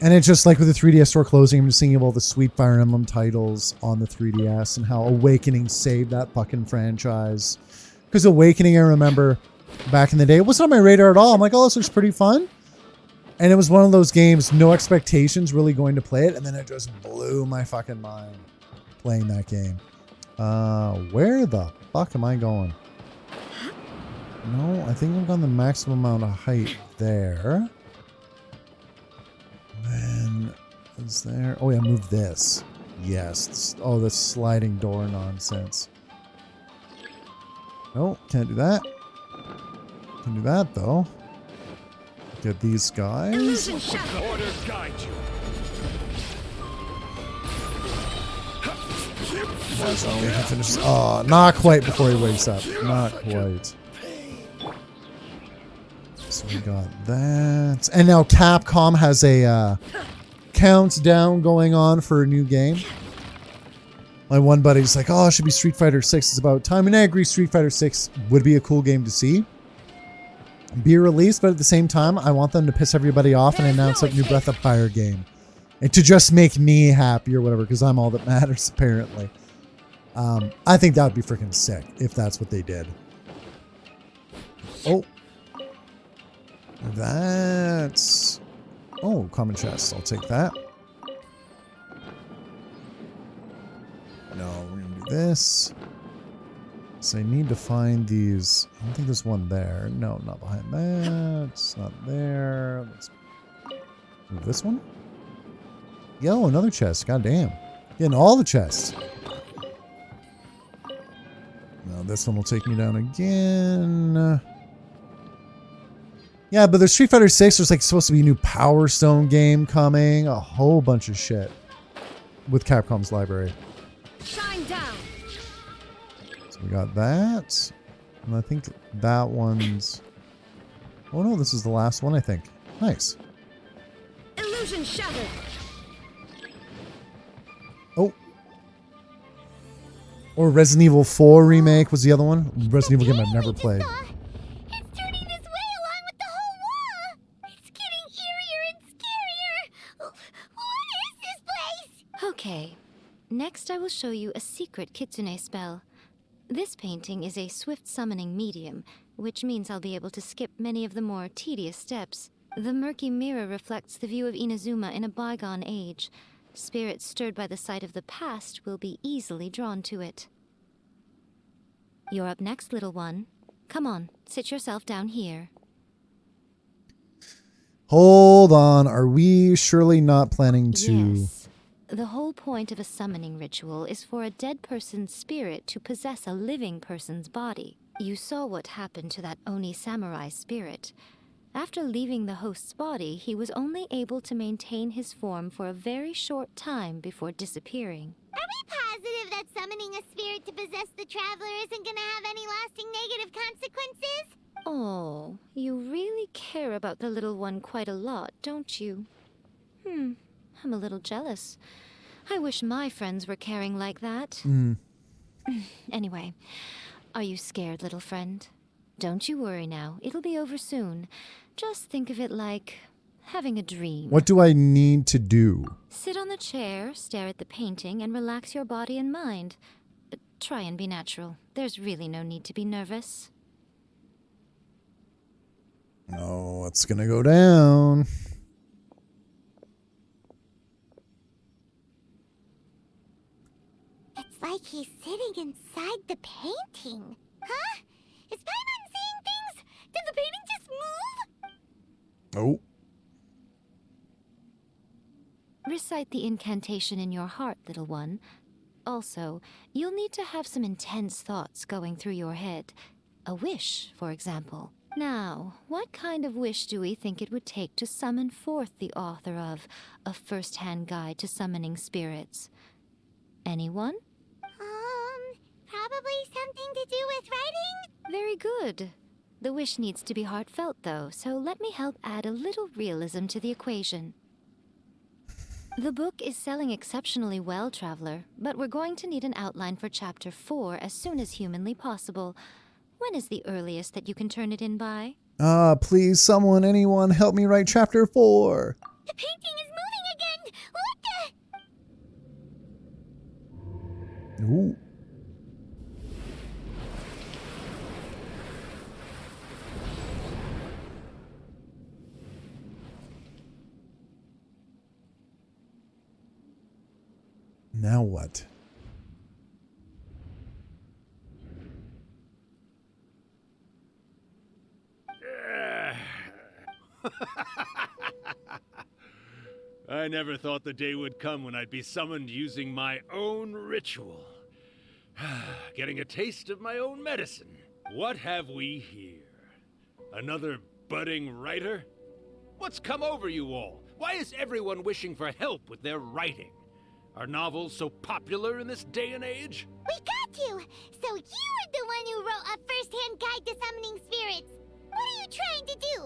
Speaker 1: And it's just like with the 3DS store closing, I'm just thinking of all the sweet Fire Emblem titles on the 3DS and how Awakening saved that fucking franchise. Because Awakening, I remember back in the day, it wasn't on my radar at all. I'm like, oh, this looks pretty fun. And it was one of those games, no expectations really going to play it. And then it just blew my fucking mind playing that game. Where the fuck am I going? No, I think I've gone the maximum amount of height there. Then is there? Oh yeah, move this. Yes. Oh, this sliding door nonsense. No, can't do that. Can do that though. Get these guys.
Speaker 11: Order guide you.
Speaker 1: Oh, not quite before he wakes up. Not quite. So we got that. And now Capcom has a countdown going on for a new game. My one buddy's like, oh, it should be Street Fighter 6. It's about time. And I agree, Street Fighter 6 would be a cool game to see. Be released, but at the same time, I want them to piss everybody off and announce a new Breath of Fire game. And to just make me happy or whatever, because I'm all that matters, apparently. I think that would be freaking sick if that's what they did. Oh. That's... Oh, common chest. I'll take that. No, we're going to do this. So I need to find these. I don't think there's one there. No, not behind that. It's not there. Let's move this one. Yo, another chest. God damn. Getting all the chests. Now this one will take me down again. Yeah, but there's Street Fighter 6. There's like supposed to be a new Power Stone game coming. A whole bunch of shit with Capcom's library.
Speaker 13: Shine down.
Speaker 1: So we got that. And I think that one's... Oh no, this is the last one, I think. Nice.
Speaker 13: Illusion shattered.
Speaker 1: Oh. Or Resident Evil 4 remake was the other one. Resident Evil game I've never played.
Speaker 2: It's turning this way along with the whole wall. It's getting eerier and scarier. What is this place?
Speaker 7: Okay. Next, I will show you a secret kitsune spell. This painting is a swift summoning medium, which means I'll be able to skip many of the more tedious steps. The murky mirror reflects the view of Inazuma in a bygone age. Spirits stirred by the sight of the past will be easily drawn to it. You're up next, little one. Come on, sit yourself down here.
Speaker 1: Hold on. Are we surely not planning to...
Speaker 7: Yes. The whole point of a summoning ritual is for a dead person's spirit to possess a living person's body. You saw what happened to that Oni samurai spirit. After leaving the host's body, he was only able to maintain his form for a very short time before disappearing.
Speaker 2: Are we positive that summoning a spirit to possess the traveler isn't gonna have any lasting negative consequences?
Speaker 7: Oh, you really care about the little one quite a lot, don't you? I'm a little jealous. I wish my friends were caring like that. Anyway, are you scared, little friend? Don't you worry now. It'll be over soon. Just think of it like having a dream.
Speaker 1: What do I need to do?
Speaker 7: Sit on the chair, stare at the painting, and relax your body and mind. But try and be natural. There's really no need to be nervous.
Speaker 1: Oh, it's gonna go down.
Speaker 2: It's like he's sitting inside the painting. Huh? Is Paimon seeing things? Did the painting just move?
Speaker 1: Oh.
Speaker 7: Recite the incantation in your heart, little one. also, you'll need to have some intense thoughts going through your head. A wish, for example. Now, what kind of wish do we think it would take to summon forth the author of A First-Hand Guide to Summoning Spirits? Anyone?
Speaker 2: Probably something to do with writing?
Speaker 7: Very good. The wish needs to be heartfelt, though, so let me help add a little realism to the equation. The book is selling exceptionally well, Traveler, but we're going to need an outline for Chapter 4 as soon as humanly possible. When is the earliest that you can turn it in by?
Speaker 1: Please, someone, anyone, help me write chapter 4.
Speaker 2: The painting is moving again! What the?
Speaker 1: Ooh. Now what?
Speaker 11: I never thought the day would come when I'd be summoned using my own ritual. Getting a taste of my own medicine. What have we here? Another budding writer? What's come over you all? Why is everyone wishing for help with their writing? Are novels so popular in this day and age?
Speaker 2: We got you! So you are the one who wrote A First-Hand Guide to Summoning Spirits! What are you trying to do,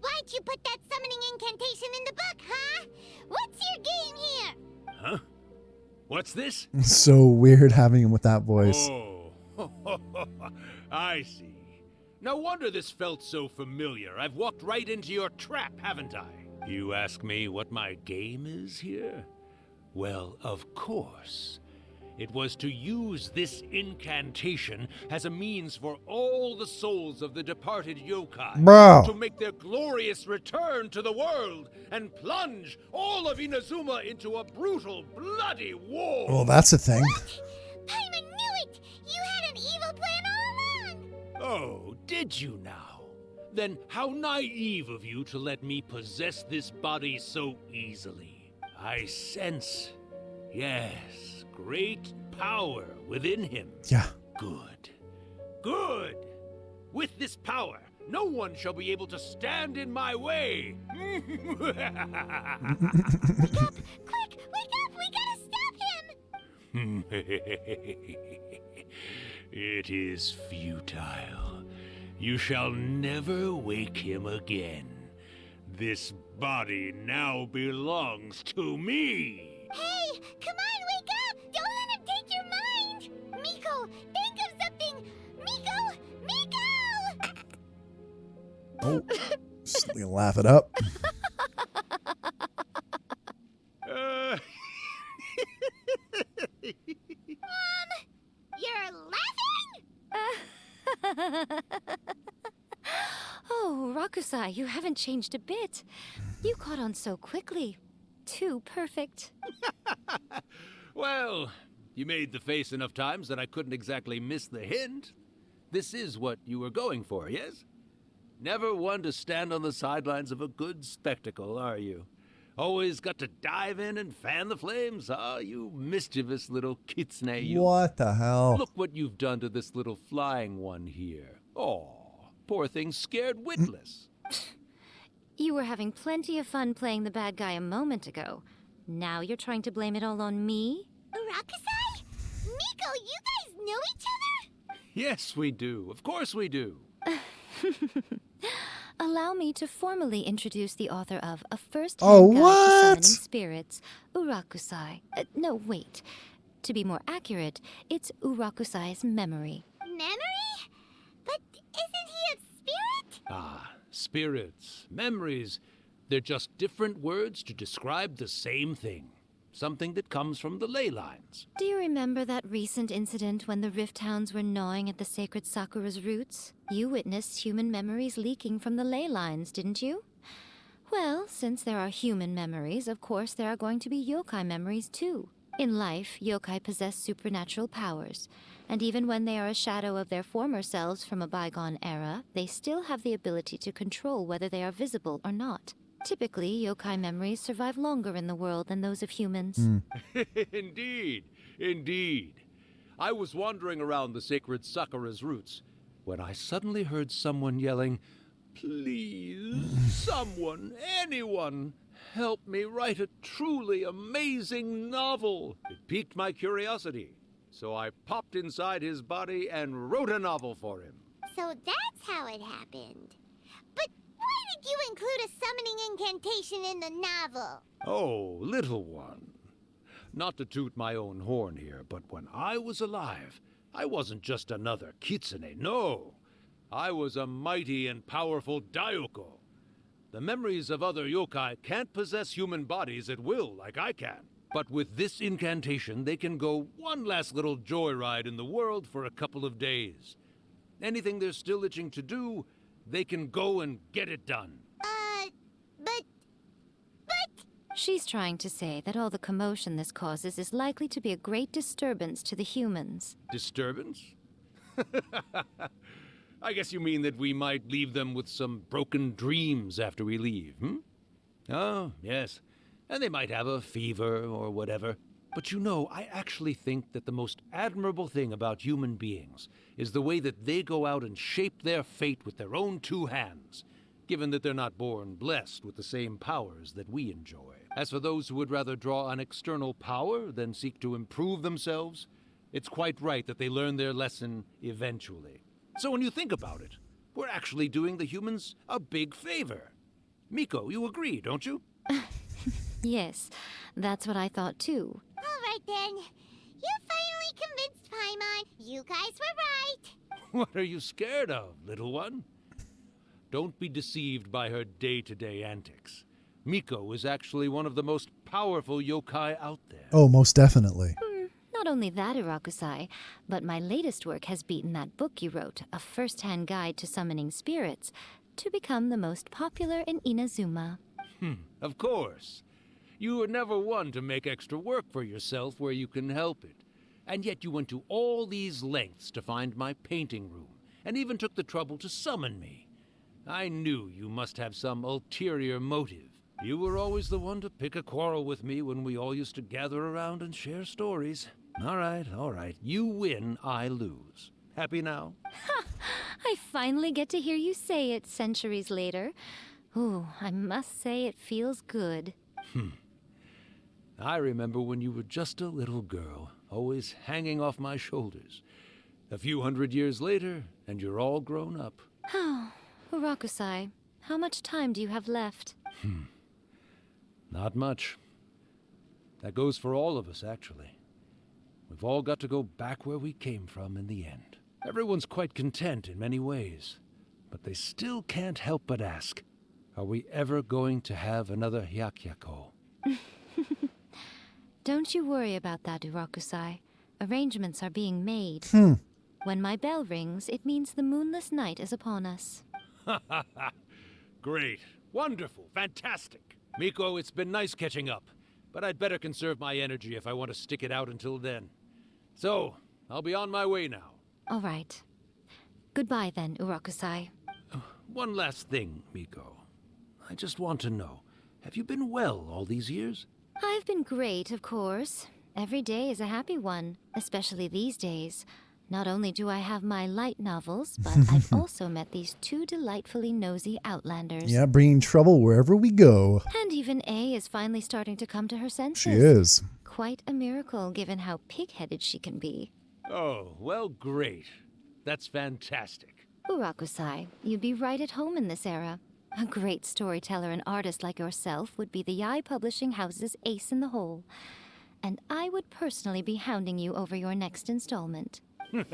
Speaker 2: Why'd you put that summoning incantation in the book, huh? What's your game here?
Speaker 11: Huh? What's this?
Speaker 1: So weird having him with that voice.
Speaker 11: Oh, I see. No wonder this felt so familiar. I've walked right into your trap, haven't I? You ask me what my game is here? Well, of course. It was to use this incantation as a means for all the souls of the departed yokai
Speaker 1: Bro.
Speaker 11: to make their glorious return to the world and plunge all of Inazuma into a brutal, bloody war.
Speaker 1: Well, that's a thing.
Speaker 2: Paimon knew it! You had an evil plan all along!
Speaker 11: Oh, did you now? Then how naive of you to let me possess this body so easily. I sense, yes, great power within him.
Speaker 1: Yeah.
Speaker 11: Good. Good! With this power, no one shall be able to stand in my way.
Speaker 2: Wake up! Quick! Wake up! We gotta stop him!
Speaker 11: It is futile. You shall never wake him again. This body now belongs to me!
Speaker 2: Hey! Come on, wake up! Don't let him take your mind! Miko, think of something! Miko! Miko!
Speaker 1: Oh, just gonna laugh it up.
Speaker 2: You're laughing?
Speaker 7: Oh, Rakusai, you haven't changed a bit. You caught on so quickly. Too perfect.
Speaker 11: Well, you made the face enough times that I couldn't exactly miss the hint. This is what you were going for, yes? Never one to stand on the sidelines of a good spectacle, are you? Always got to dive in and fan the flames, huh? You mischievous little kitsune, you.
Speaker 1: What the hell?
Speaker 11: Look what you've done to this little flying one here. Oh, poor thing scared witless.
Speaker 7: You were having plenty of fun playing the bad guy a moment ago. Now you're trying to blame it all on me?
Speaker 2: Rakusai? Miko, you guys know each other?
Speaker 11: Yes, we do. Of course we do.
Speaker 7: Allow me to formally introduce the author of A First-Hand
Speaker 1: Oh,
Speaker 7: Guide to
Speaker 1: what?
Speaker 7: Summoning Spirits, Urakusai. No, wait. To be more accurate, it's Urakusai's memory.
Speaker 2: Memory? But isn't he a spirit?
Speaker 11: Ah, spirits, memories. They're just different words to describe the same thing. Something that comes from the ley lines.
Speaker 7: Do you remember that recent incident when the Rift Hounds were gnawing at the sacred Sakura's roots? You witnessed human memories leaking from the ley lines, didn't you? Well, since there are human memories, of course there are going to be yokai memories too. In life, yokai possess supernatural powers, and even when they are a shadow of their former selves from a bygone era, they still have the ability to control whether they are visible or not. Typically, yokai memories survive longer in the world than those of humans.
Speaker 11: Indeed. Indeed. I was wandering around the sacred Sakura's roots when I suddenly heard someone yelling, "Please, someone, anyone, help me write a truly amazing novel." It piqued my curiosity, so I popped inside his body and wrote a novel for him.
Speaker 2: So that's how it happened. But why did you include a summoning incantation in the novel?
Speaker 11: Oh, little one. Not to toot my own horn here, but when I was alive, I wasn't just another kitsune, no. I was a mighty and powerful Daioko. The memories of other yokai can't possess human bodies at will like I can. But with this incantation, they can go one last little joyride in the world for a couple of days. Anything they're still itching to do, they can go and get it done.
Speaker 2: But...
Speaker 7: She's trying to say that all the commotion this causes is likely to be a great disturbance to the humans.
Speaker 11: Disturbance? I guess you mean that we might leave them with some broken dreams after we leave, hmm? Oh, yes. And they might have a fever or whatever. But you know, I actually think that the most admirable thing about human beings is the way that they go out and shape their fate with their own two hands, given that they're not born blessed with the same powers that we enjoy. As for those who would rather draw on external power than seek to improve themselves, it's quite right that they learn their lesson eventually. So when you think about it, we're actually doing the humans a big favor. Miko, you agree, don't you?
Speaker 7: Yes, that's what I thought too.
Speaker 2: All right then. You finally convinced Paimon. You guys were right.
Speaker 11: What are you scared of, little one? Don't be deceived by her day-to-day antics. Miko is actually one of the most powerful yokai out there.
Speaker 1: Oh, most definitely.
Speaker 7: Not only that, Irakusai, but my latest work has beaten that book you wrote, A First-Hand Guide to Summoning Spirits, to become the most popular in Inazuma.
Speaker 11: Of course. You were never one to make extra work for yourself where you can help it. And yet you went to all these lengths to find my painting room, and even took the trouble to summon me. I knew you must have some ulterior motive. You were always the one to pick a quarrel with me when we all used to gather around and share stories. All right. You win, I lose. Happy now?
Speaker 7: I finally get to hear you say it centuries later. Ooh, I must say it feels good.
Speaker 11: I remember when you were just a little girl, always hanging off my shoulders. A few hundred years later, and you're all grown up.
Speaker 7: Oh, Urakusai, how much time do you have left?
Speaker 11: Not much. That goes for all of us, actually. We've all got to go back where we came from in the end. Everyone's quite content in many ways, but they still can't help but ask, are we ever going to have another Hyakyako?
Speaker 7: Don't you worry about that, Urakusai. Arrangements are being made. When my bell rings, it means the moonless night is upon us.
Speaker 11: Great. Wonderful. Fantastic. Miko, it's been nice catching up, but I'd better conserve my energy if I want to stick it out until then. So, I'll be on my way now.
Speaker 7: All right. Goodbye then, Urakusai.
Speaker 11: One last thing, Miko. I just want to know, have you been well all these years?
Speaker 7: I've been great, of course. Every day is a happy one, especially these days. Not only do I have my light novels, but I've also met these two delightfully nosy outlanders.
Speaker 1: Yeah, bringing trouble wherever we go.
Speaker 7: And even A is finally starting to come to her senses.
Speaker 1: She is.
Speaker 7: Quite a miracle, given how pig-headed she can be.
Speaker 11: Oh, well, great. That's fantastic.
Speaker 7: Urakusai, you'd be right at home in this era. A great storyteller and artist like yourself would be the Yae Publishing House's ace in the hole. And I would personally be hounding you over your next installment.
Speaker 1: And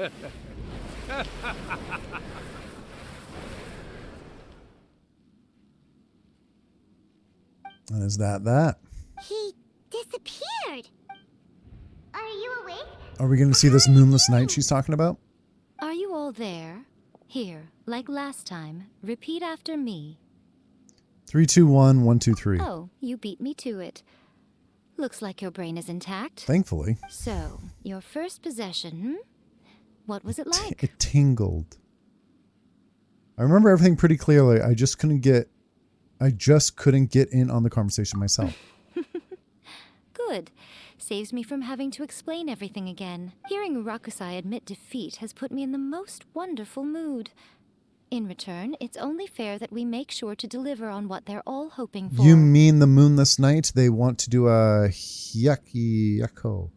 Speaker 1: is that?
Speaker 2: He disappeared. Are you awake?
Speaker 1: Are we going to see this moonless night she's talking about?
Speaker 7: Are you all there? Here, like last time, repeat after me.
Speaker 1: 3, 2, 1, 1, 2, 3.
Speaker 7: Oh, you beat me to it. Looks like your brain is intact.
Speaker 1: Thankfully.
Speaker 7: So, your first possession, What was it like?
Speaker 1: It tingled. I remember everything pretty clearly. I just couldn't get in on the conversation myself.
Speaker 7: Good. Saves me from having to explain everything again. Hearing Rakusai admit defeat has put me in the most wonderful mood. In return, it's only fair that we make sure to deliver on what they're all hoping for.
Speaker 1: You mean the Moonless Night? They want to do a Hyakiyako.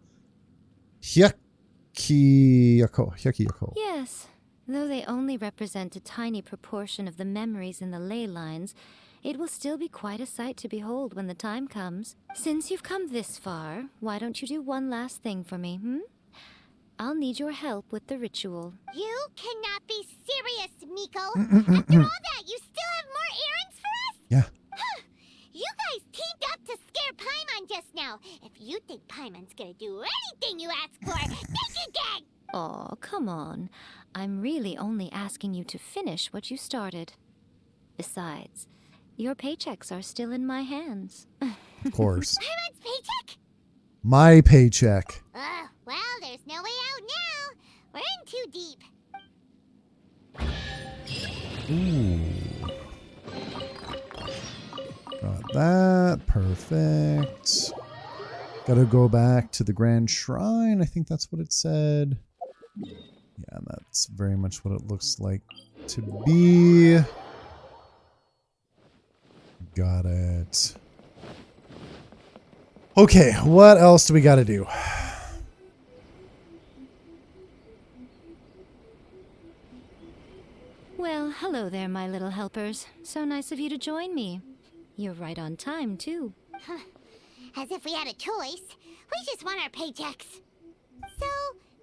Speaker 1: Hyakiyako.
Speaker 7: Yes. Though they only represent a tiny proportion of the memories in the ley lines, it will still be quite a sight to behold when the time comes. Since you've come this far, why don't you do one last thing for me, I'll need your help with the ritual.
Speaker 2: You cannot be serious, Miko. After all that, you still have more errands for us?
Speaker 1: Yeah.
Speaker 2: You guys teamed up to scare Paimon just now. If you think Paimon's gonna do anything you ask for, think again!
Speaker 7: Aw, come on. I'm really only asking you to finish what you started. Besides, your paychecks are still in my hands.
Speaker 1: Of course.
Speaker 2: Paimon's paycheck?
Speaker 1: My paycheck.
Speaker 2: Well, there's no way out now. We're in too deep.
Speaker 1: Ooh. Got that. Perfect. Gotta go back to the Grand Shrine. I think that's what it said. Yeah, that's very much what it looks like to be. Got it. Okay, what else do we gotta do?
Speaker 7: Well, hello there, my little helpers. So nice of you to join me. You're right on time, too.
Speaker 2: As if we had a choice. We just want our paychecks. So,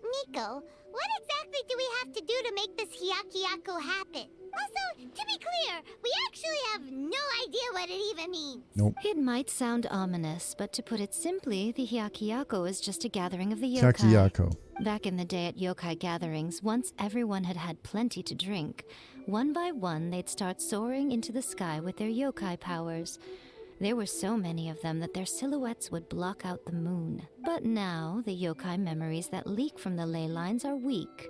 Speaker 2: Miko, what exactly do we have to do to make this Hyakiyako happen? Also, to be clear, we actually have no idea what it even means.
Speaker 1: Nope.
Speaker 7: It might sound ominous, but to put it simply, the Hyakiyako is just a gathering of the yokai.
Speaker 1: Hyakiyako.
Speaker 7: Back in the day at yokai gatherings, once everyone had had plenty to drink, one by one they'd start soaring into the sky with their yokai powers. There were so many of them that their silhouettes would block out the moon. But now, the yokai memories that leak from the ley lines are weak.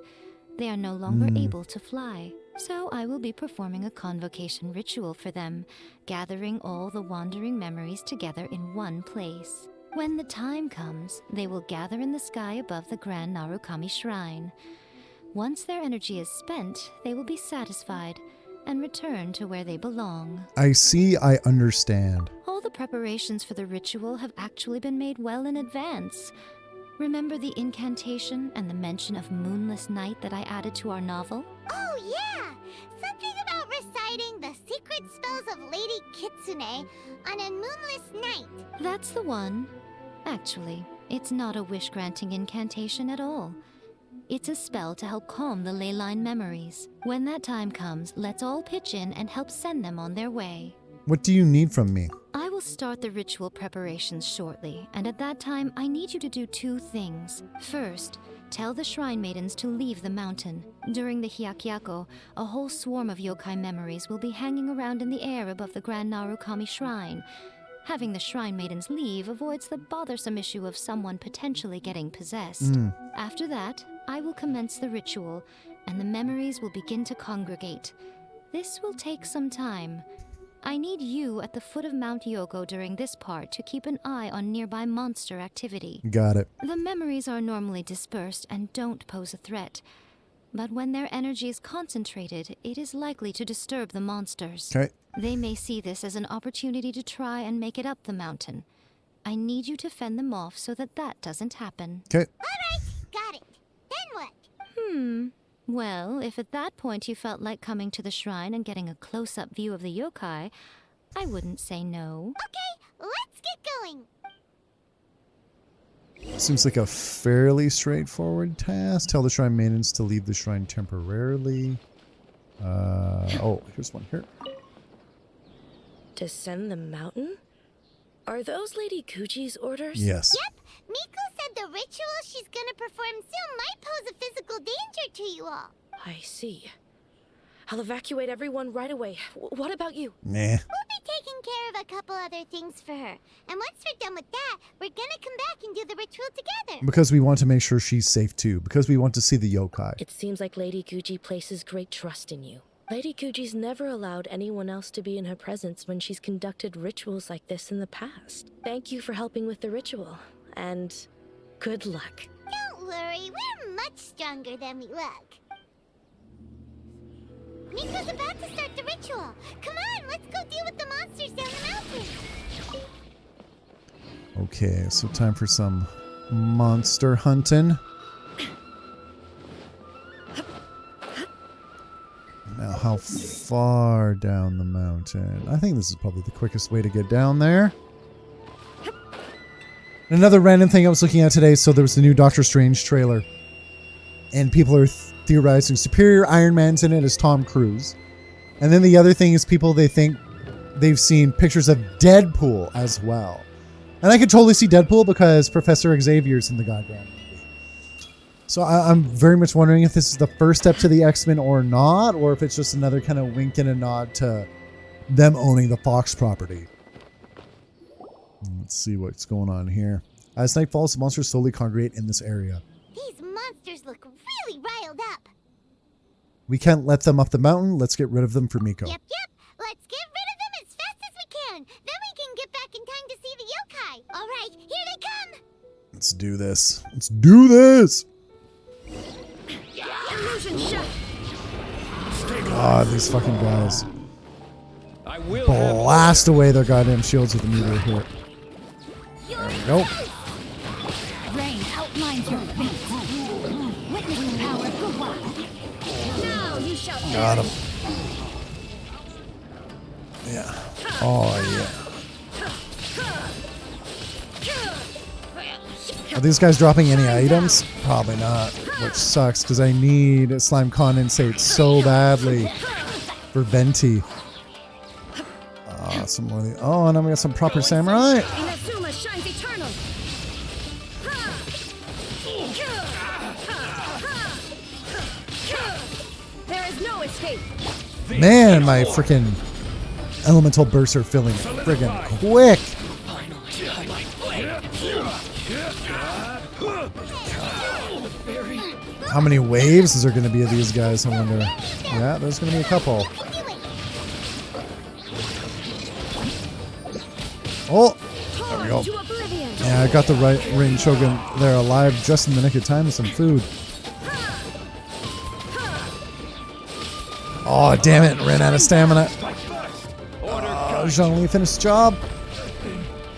Speaker 7: They are no longer able to fly. So I will be performing a convocation ritual for them, gathering all the wandering memories together in one place. When the time comes, they will gather in the sky above the Grand Narukami Shrine. Once their energy is spent, they will be satisfied and return to where they belong.
Speaker 1: I see, I understand.
Speaker 7: All the preparations for the ritual have actually been made well in advance. Remember the incantation and the mention of Moonless Night that I added to our novel?
Speaker 2: Oh, yeah! Something about reciting the secret spells of Lady Kitsune on a moonless night.
Speaker 7: That's the one. Actually, it's not a wish-granting incantation at all. It's a spell to help calm the ley line memories. When that time comes, let's all pitch in and help send them on their way.
Speaker 1: What do you need from me?
Speaker 7: I will start the ritual preparations shortly, and at that time, I need you to do two things. First, tell the Shrine Maidens to leave the mountain. During the Hyakiyako, a whole swarm of yokai memories will be hanging around in the air above the Grand Narukami Shrine. Having the Shrine Maidens leave avoids the bothersome issue of someone potentially getting possessed. After that, I will commence the ritual, and the memories will begin to congregate. This will take some time. I need you at the foot of Mount Yogo during this part to keep an eye on nearby monster activity.
Speaker 1: Got it.
Speaker 7: The memories are normally dispersed and don't pose a threat. But when their energy is concentrated, it is likely to disturb the monsters.
Speaker 1: Okay.
Speaker 7: They may see this as an opportunity to try and make it up the mountain. I need you to fend them off so that that doesn't happen.
Speaker 1: Okay.
Speaker 2: Alright, got it. Then what?
Speaker 7: Well, if at that point you felt like coming to the shrine and getting a close-up view of the yokai, I wouldn't say no.
Speaker 2: Okay, let's get going.
Speaker 1: Seems like a fairly straightforward task. Tell the Shrine Maidens to leave the shrine temporarily. Oh, here's one here.
Speaker 14: Descend the mountain? Are those Lady Kuji's orders?
Speaker 1: Yes.
Speaker 2: Yep, Miko said the ritual she's gonna perform soon might pose a physical danger to you all.
Speaker 14: I see. I'll evacuate everyone right away. What about you?
Speaker 1: Nah.
Speaker 2: We'll be taking care of a couple other things for her. And once we're done with that, we're gonna come back and do the ritual together.
Speaker 1: Because we want to make sure she's safe too. Because we want to see the yokai.
Speaker 14: It seems like Lady Guji places great trust in you. Lady Kuji's never allowed anyone else to be in her presence when she's conducted rituals like this in the past. Thank you for helping with the ritual, and good luck.
Speaker 2: Don't worry, we're much stronger than we look. Miko's about to start the ritual. Come on, let's go deal with the monsters down the mountain.
Speaker 1: Okay, so time for some monster hunting. Now, how far down the mountain? I think this is probably the quickest way to get down there. Another random thing I was looking at today, so there was the new Doctor Strange trailer. And people are theorizing superior Iron Man's in it as Tom Cruise. And then the other thing is people, they think they've seen pictures of Deadpool as well. And I could totally see Deadpool because Professor Xavier's in the goddamn movie. So I'm very much wondering if this is the first step to the X-Men or not, or if it's just another kind of wink and a nod to them owning the Fox property. Let's see what's going on here. As night falls, the monsters slowly congregate in this area.
Speaker 2: These monsters look really riled up.
Speaker 1: We can't let them up the mountain. Let's get rid of them for Miko.
Speaker 2: Yep. Let's get rid of them as fast as we can. Then we can get back in time to see the yokai. All right, here they come.
Speaker 1: Let's do this. Let's do this.
Speaker 14: Illusion shot.
Speaker 1: God, these fucking guys. Blast away their goddamn shields with the meteor here. There we go.
Speaker 2: Rain outlines your fate. Witness the power of Guwa. Now you shall
Speaker 1: Got him. Yeah. Oh, yeah. Are these guys dropping any items? Probably not, which sucks because I need slime condensate so badly for Venti. Some more of the, oh, and then we got some proper samurai.
Speaker 14: Inazuma shines eternal. There is no escape.
Speaker 1: Man, my freaking elemental bursts are filling friggin' quick. How many waves is there going to be of these guys, I wonder? Yeah, there's going to be a couple. Oh, there we go. Yeah, I got the right ring Shogun there alive just in the nick of time with some food. Oh, damn it. Ran out of stamina. Zhongli finished the job.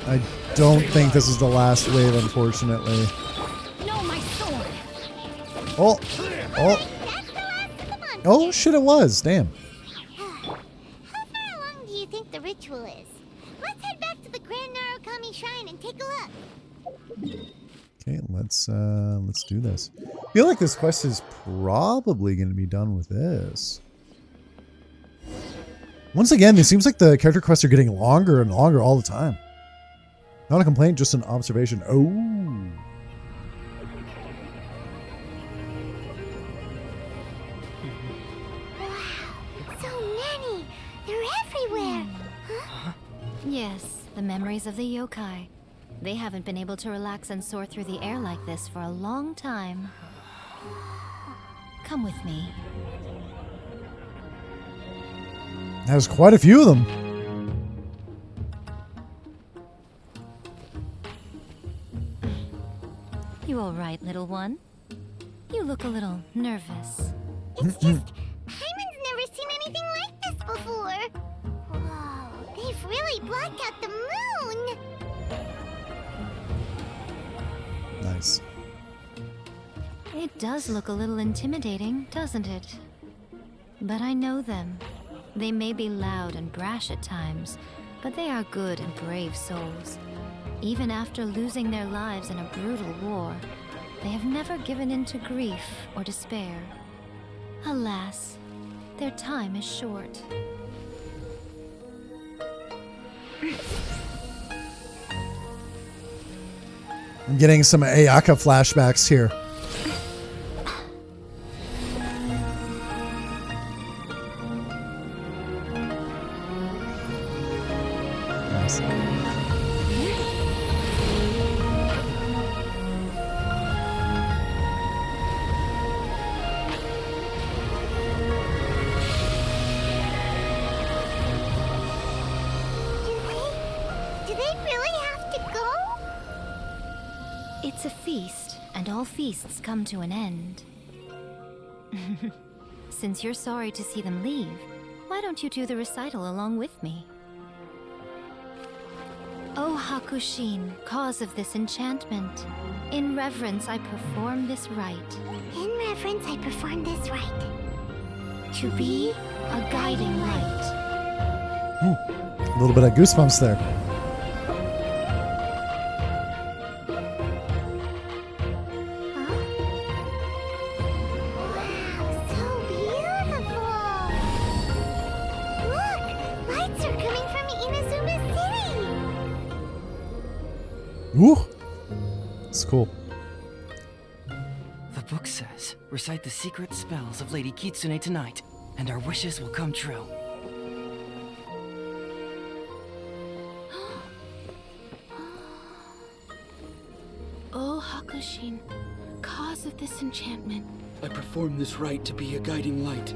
Speaker 1: I don't think this is the last wave, unfortunately. Oh. Oh, shit, it was. Damn.
Speaker 2: How far along do you think the ritual is? Let's head back to the Grand Narukami Shrine and take a look.
Speaker 1: Okay, let's do this. I feel like this quest is probably going to be done with this. Once again, it seems like the character quests are getting longer and longer all the time. Not a complaint, just an observation. Oh.
Speaker 7: Yes, the memories of the yokai. They haven't been able to relax and soar through the air like this for a long time. Come with me.
Speaker 1: There's quite a few of them.
Speaker 7: You all right, little one? You look a little nervous.
Speaker 2: It's just, Hyman's never seen anything like this before. Whoa, they've really blocked out the moon.
Speaker 1: Nice.
Speaker 7: It does look a little intimidating, doesn't it? But I know them. They may be loud and brash at times, but they are good and brave souls. Even after losing their lives in a brutal war, they have never given in to grief or despair. Alas, their time is short.
Speaker 1: I'm getting some Ayaka flashbacks here. Nice.
Speaker 2: they really have to go?
Speaker 7: It's a feast, and all feasts come to an end. Since you're sorry to see them leave, why don't you do the recital along with me? O Hakushin, cause of this enchantment, in reverence I perform this rite.
Speaker 2: In reverence, I perform this rite.
Speaker 7: To be a guiding light.
Speaker 1: Ooh, a little bit of goosebumps there.
Speaker 2: Wow, so beautiful! Look, lights are coming from Inazuma City!
Speaker 1: Ooh, it's cool.
Speaker 3: The book says, recite the secret spells of Lady Kitsune tonight, and our wishes will come true.
Speaker 15: O Hakushin, cause of this enchantment.
Speaker 10: I perform this rite to be a guiding light.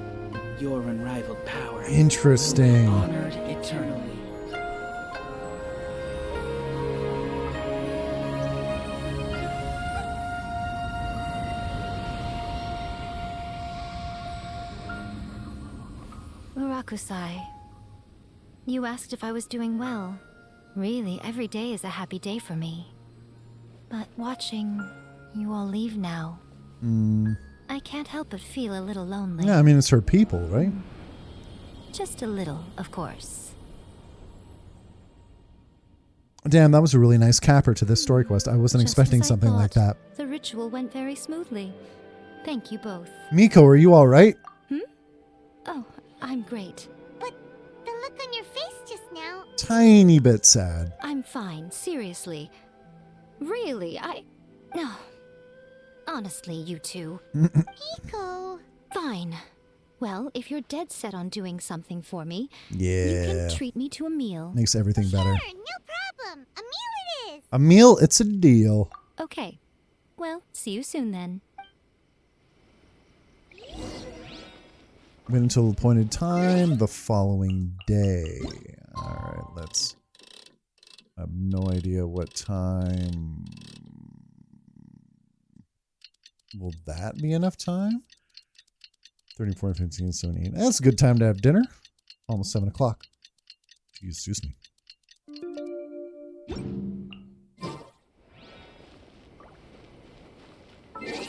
Speaker 10: Your unrivaled power.
Speaker 1: Interesting.
Speaker 3: Honored eternally.
Speaker 7: Murakusai, you asked if I was doing well. Really, every day is a happy day for me. But watching you all leave now, I can't help but feel a little lonely.
Speaker 1: Yeah, I mean, it's her people, right?
Speaker 7: Just a little, of course.
Speaker 1: Damn, that was a really nice capper to this story quest. I wasn't
Speaker 7: Just
Speaker 1: expecting
Speaker 7: as I
Speaker 1: something like that.
Speaker 7: thought, The ritual went very smoothly. Thank you both.
Speaker 1: Miko, are you all right?
Speaker 7: Oh, I'm great.
Speaker 2: But the look on your face just now...
Speaker 1: Tiny bit sad.
Speaker 7: I'm fine, seriously. Really, No. Honestly, you two.
Speaker 2: Miko...
Speaker 7: Fine. Well, if you're dead set on doing something for me, you
Speaker 1: Yeah.
Speaker 7: can treat me to a meal.
Speaker 1: Makes everything better.
Speaker 2: Sure, no problem. A meal it is.
Speaker 1: A meal, it's a deal.
Speaker 7: Okay. Well, see you soon then.
Speaker 1: Wait until the appointed time the following day. Alright, let's... I have no idea what time... Will that be enough time? 34, 15, 17. That's a good time to have dinner. Almost 7 o'clock. Excuse me.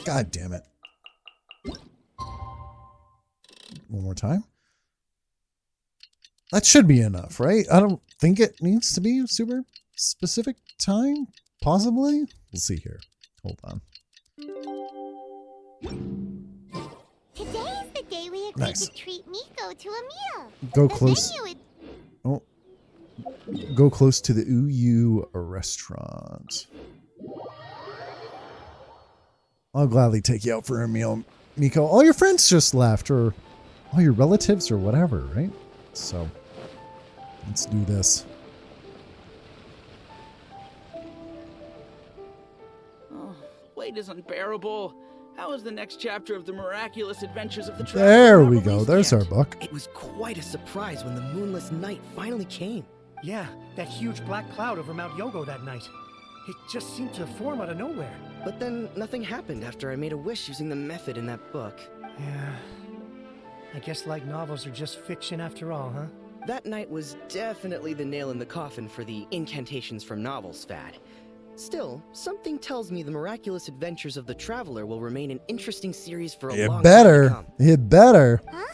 Speaker 1: God damn it. One more time. That should be enough, right? I don't think it needs to be a super specific time. Possibly? We'll see here. Hold on.
Speaker 2: Today is the day we agreed
Speaker 1: Nice.
Speaker 2: to treat Miko to a meal.
Speaker 1: Go
Speaker 2: The
Speaker 1: close.
Speaker 2: menu is-
Speaker 1: Oh. Go close to the Uyu restaurant. I'll gladly take you out for a meal, Miko. All your friends just left, or all your relatives, or whatever, right? So, let's do this.
Speaker 10: Oh, wait is unbearable. How is the next chapter of the miraculous adventures of the
Speaker 1: There
Speaker 10: traveler
Speaker 1: we
Speaker 10: not
Speaker 1: go.
Speaker 10: released
Speaker 1: There's
Speaker 10: yet?
Speaker 1: our book.
Speaker 12: It was quite a surprise when the moonless night finally came.
Speaker 9: Yeah, that huge black cloud over Mount Yogo that night. It just seemed to form out of nowhere.
Speaker 12: But then nothing happened after I made a wish using the method in that book.
Speaker 9: Yeah. I guess light novels are just fiction after all, huh?
Speaker 12: That night was definitely the nail in the coffin for the incantations from novels fad. Still, something tells me the miraculous adventures of the traveler will remain an interesting series for a
Speaker 1: It
Speaker 12: long time to
Speaker 1: better.
Speaker 12: come.
Speaker 1: It better.
Speaker 2: Huh?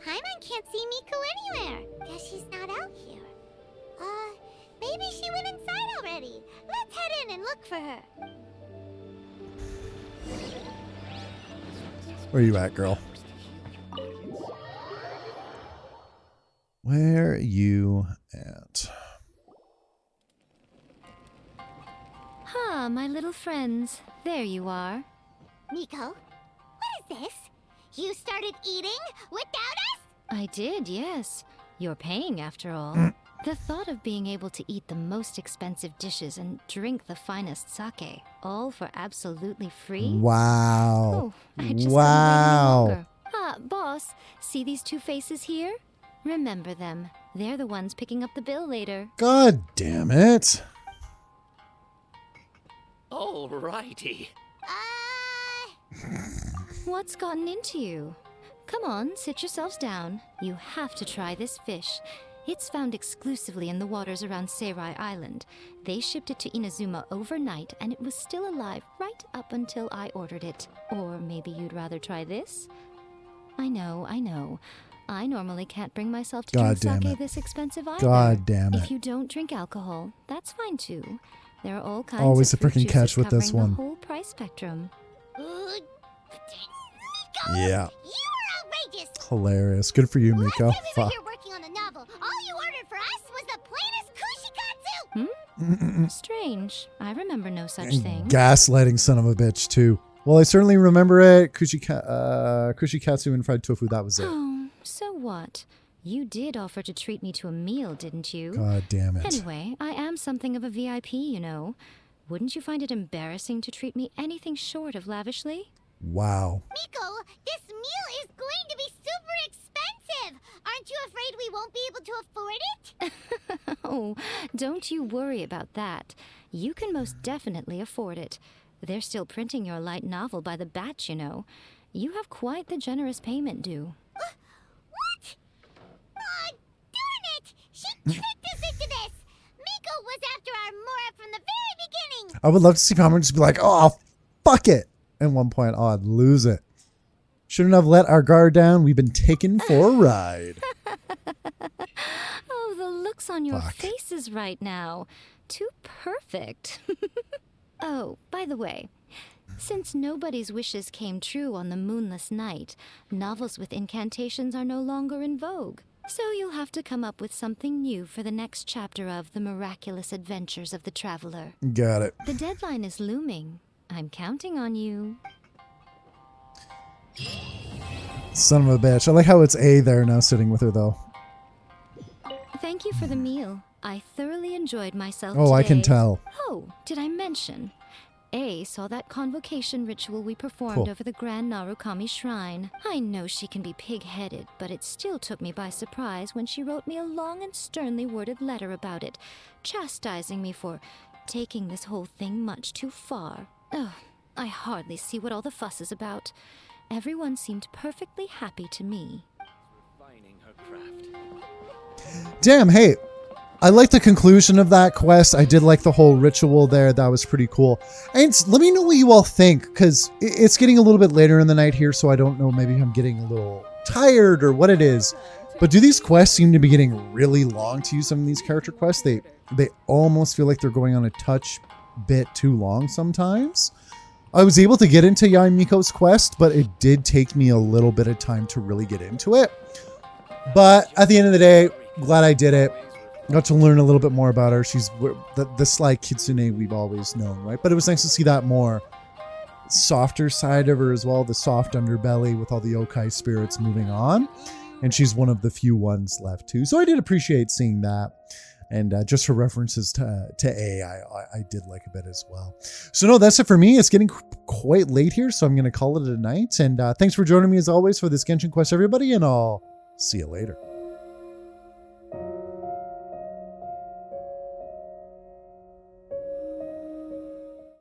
Speaker 2: Paimon can't see Miko anywhere. Guess she's not out here. Maybe she went inside already. Let's head in and look for her.
Speaker 1: Where you at, girl? Where you at?
Speaker 7: Ah, my little friends. There you are.
Speaker 2: Miko, what is this? You started eating without us?
Speaker 7: I did, yes. You're paying after all. The thought of being able to eat the most expensive dishes and drink the finest sake, all for absolutely free?
Speaker 1: Wow.
Speaker 7: Oh, I just couldn't wait any
Speaker 1: Wow.
Speaker 7: longer. Ah, boss, see these two faces here? Remember them. They're the ones picking up the bill later.
Speaker 1: God damn it.
Speaker 6: Alrighty.
Speaker 7: What's gotten into you? Come on, sit yourselves down. You have to try this fish. It's found exclusively in the waters around Seirai Island. They shipped it to Inazuma overnight, and it was still alive right up until I ordered it. Or maybe you'd rather try this? I know. I normally can't bring myself to drink sake this expensive either.
Speaker 1: God damn it.
Speaker 7: If you don't drink alcohol, that's fine too. There are all kinds
Speaker 1: Always
Speaker 7: of
Speaker 1: a
Speaker 7: fruit
Speaker 1: freaking catch
Speaker 7: juices
Speaker 1: with this
Speaker 7: covering
Speaker 1: one.
Speaker 7: the whole price spectrum.
Speaker 1: Yeah.
Speaker 2: You are outrageous.
Speaker 1: Hilarious. Good for you, Miko.
Speaker 2: Last time we were
Speaker 1: Fuck.
Speaker 2: here working on the novel, all you ordered for us was the plainest kushikatsu.
Speaker 7: Strange. I remember no such
Speaker 1: And
Speaker 7: thing.
Speaker 1: gaslighting son of a bitch, too. Well, I certainly remember it. Kushikatsu and fried tofu, that was it.
Speaker 7: Oh, so what? You did offer to treat me to a meal, didn't you?
Speaker 1: God damn it.
Speaker 7: Anyway, I am something of a VIP, you know. Wouldn't you find it embarrassing to treat me anything short of lavishly?
Speaker 1: Wow.
Speaker 2: Miko, this meal is going to be super expensive. Aren't you afraid we won't be able to afford it?
Speaker 7: Oh, don't you worry about that. You can most definitely afford it. They're still printing your light novel by the batch, you know. You have quite the generous payment due.
Speaker 2: What? Oh, darn it! She tricked us into this! Miko was after our Mora from the very beginning!
Speaker 1: I would love to see Palmer just be like, oh, fuck it. At one point, oh, I'd lose it. Shouldn't have let our guard down. We've been taken for a ride.
Speaker 7: Oh, the looks on your
Speaker 1: Fuck.
Speaker 7: faces right now. Too perfect. Oh, by the way, since nobody's wishes came true on the moonless night, novels with incantations are no longer in vogue. So you'll have to come up with something new for the next chapter of The Miraculous Adventures of the Traveler.
Speaker 1: Got it.
Speaker 7: The deadline is looming. I'm counting on you.
Speaker 1: Son of a bitch. I like how it's A there now sitting with her, though.
Speaker 7: Thank you for the meal. I thoroughly enjoyed myself
Speaker 1: Oh,
Speaker 7: today.
Speaker 1: I can tell.
Speaker 7: Oh, did I mention? A saw that convocation ritual we performed
Speaker 1: Cool.
Speaker 7: over the Grand Narukami Shrine. I know she can be pig-headed, but it still took me by surprise when she wrote me a long and sternly worded letter about it, chastising me for taking this whole thing much too far. Oh, I hardly see what all the fuss is about. Everyone seemed perfectly happy to me.
Speaker 1: Damn, hey, I like the conclusion of that quest. I did like the whole ritual there. That was pretty cool. And let me know what you all think, because it's getting a little bit later in the night here, so I don't know, maybe I'm getting a little tired or what it is. But do these quests seem to be getting really long to you, some of these character quests? They almost feel like they're going on a touch bit too long sometimes. I was able to get into Yae Miko's quest, but it did take me a little bit of time to really get into it. But at the end of the day, glad I did it. Got to learn a little bit more about her. She's the sly kitsune we've always known, right? But it was nice to see that more softer side of her as well, the soft underbelly with all the yokai spirits moving on. And she's one of the few ones left too. So I did appreciate seeing that. And just her references to A, I did like a bit as well. So no, that's it for me. It's getting quite late here, so I'm going to call it a night. And thanks for joining me as always for this Genshin Quest, everybody, and I'll see you later.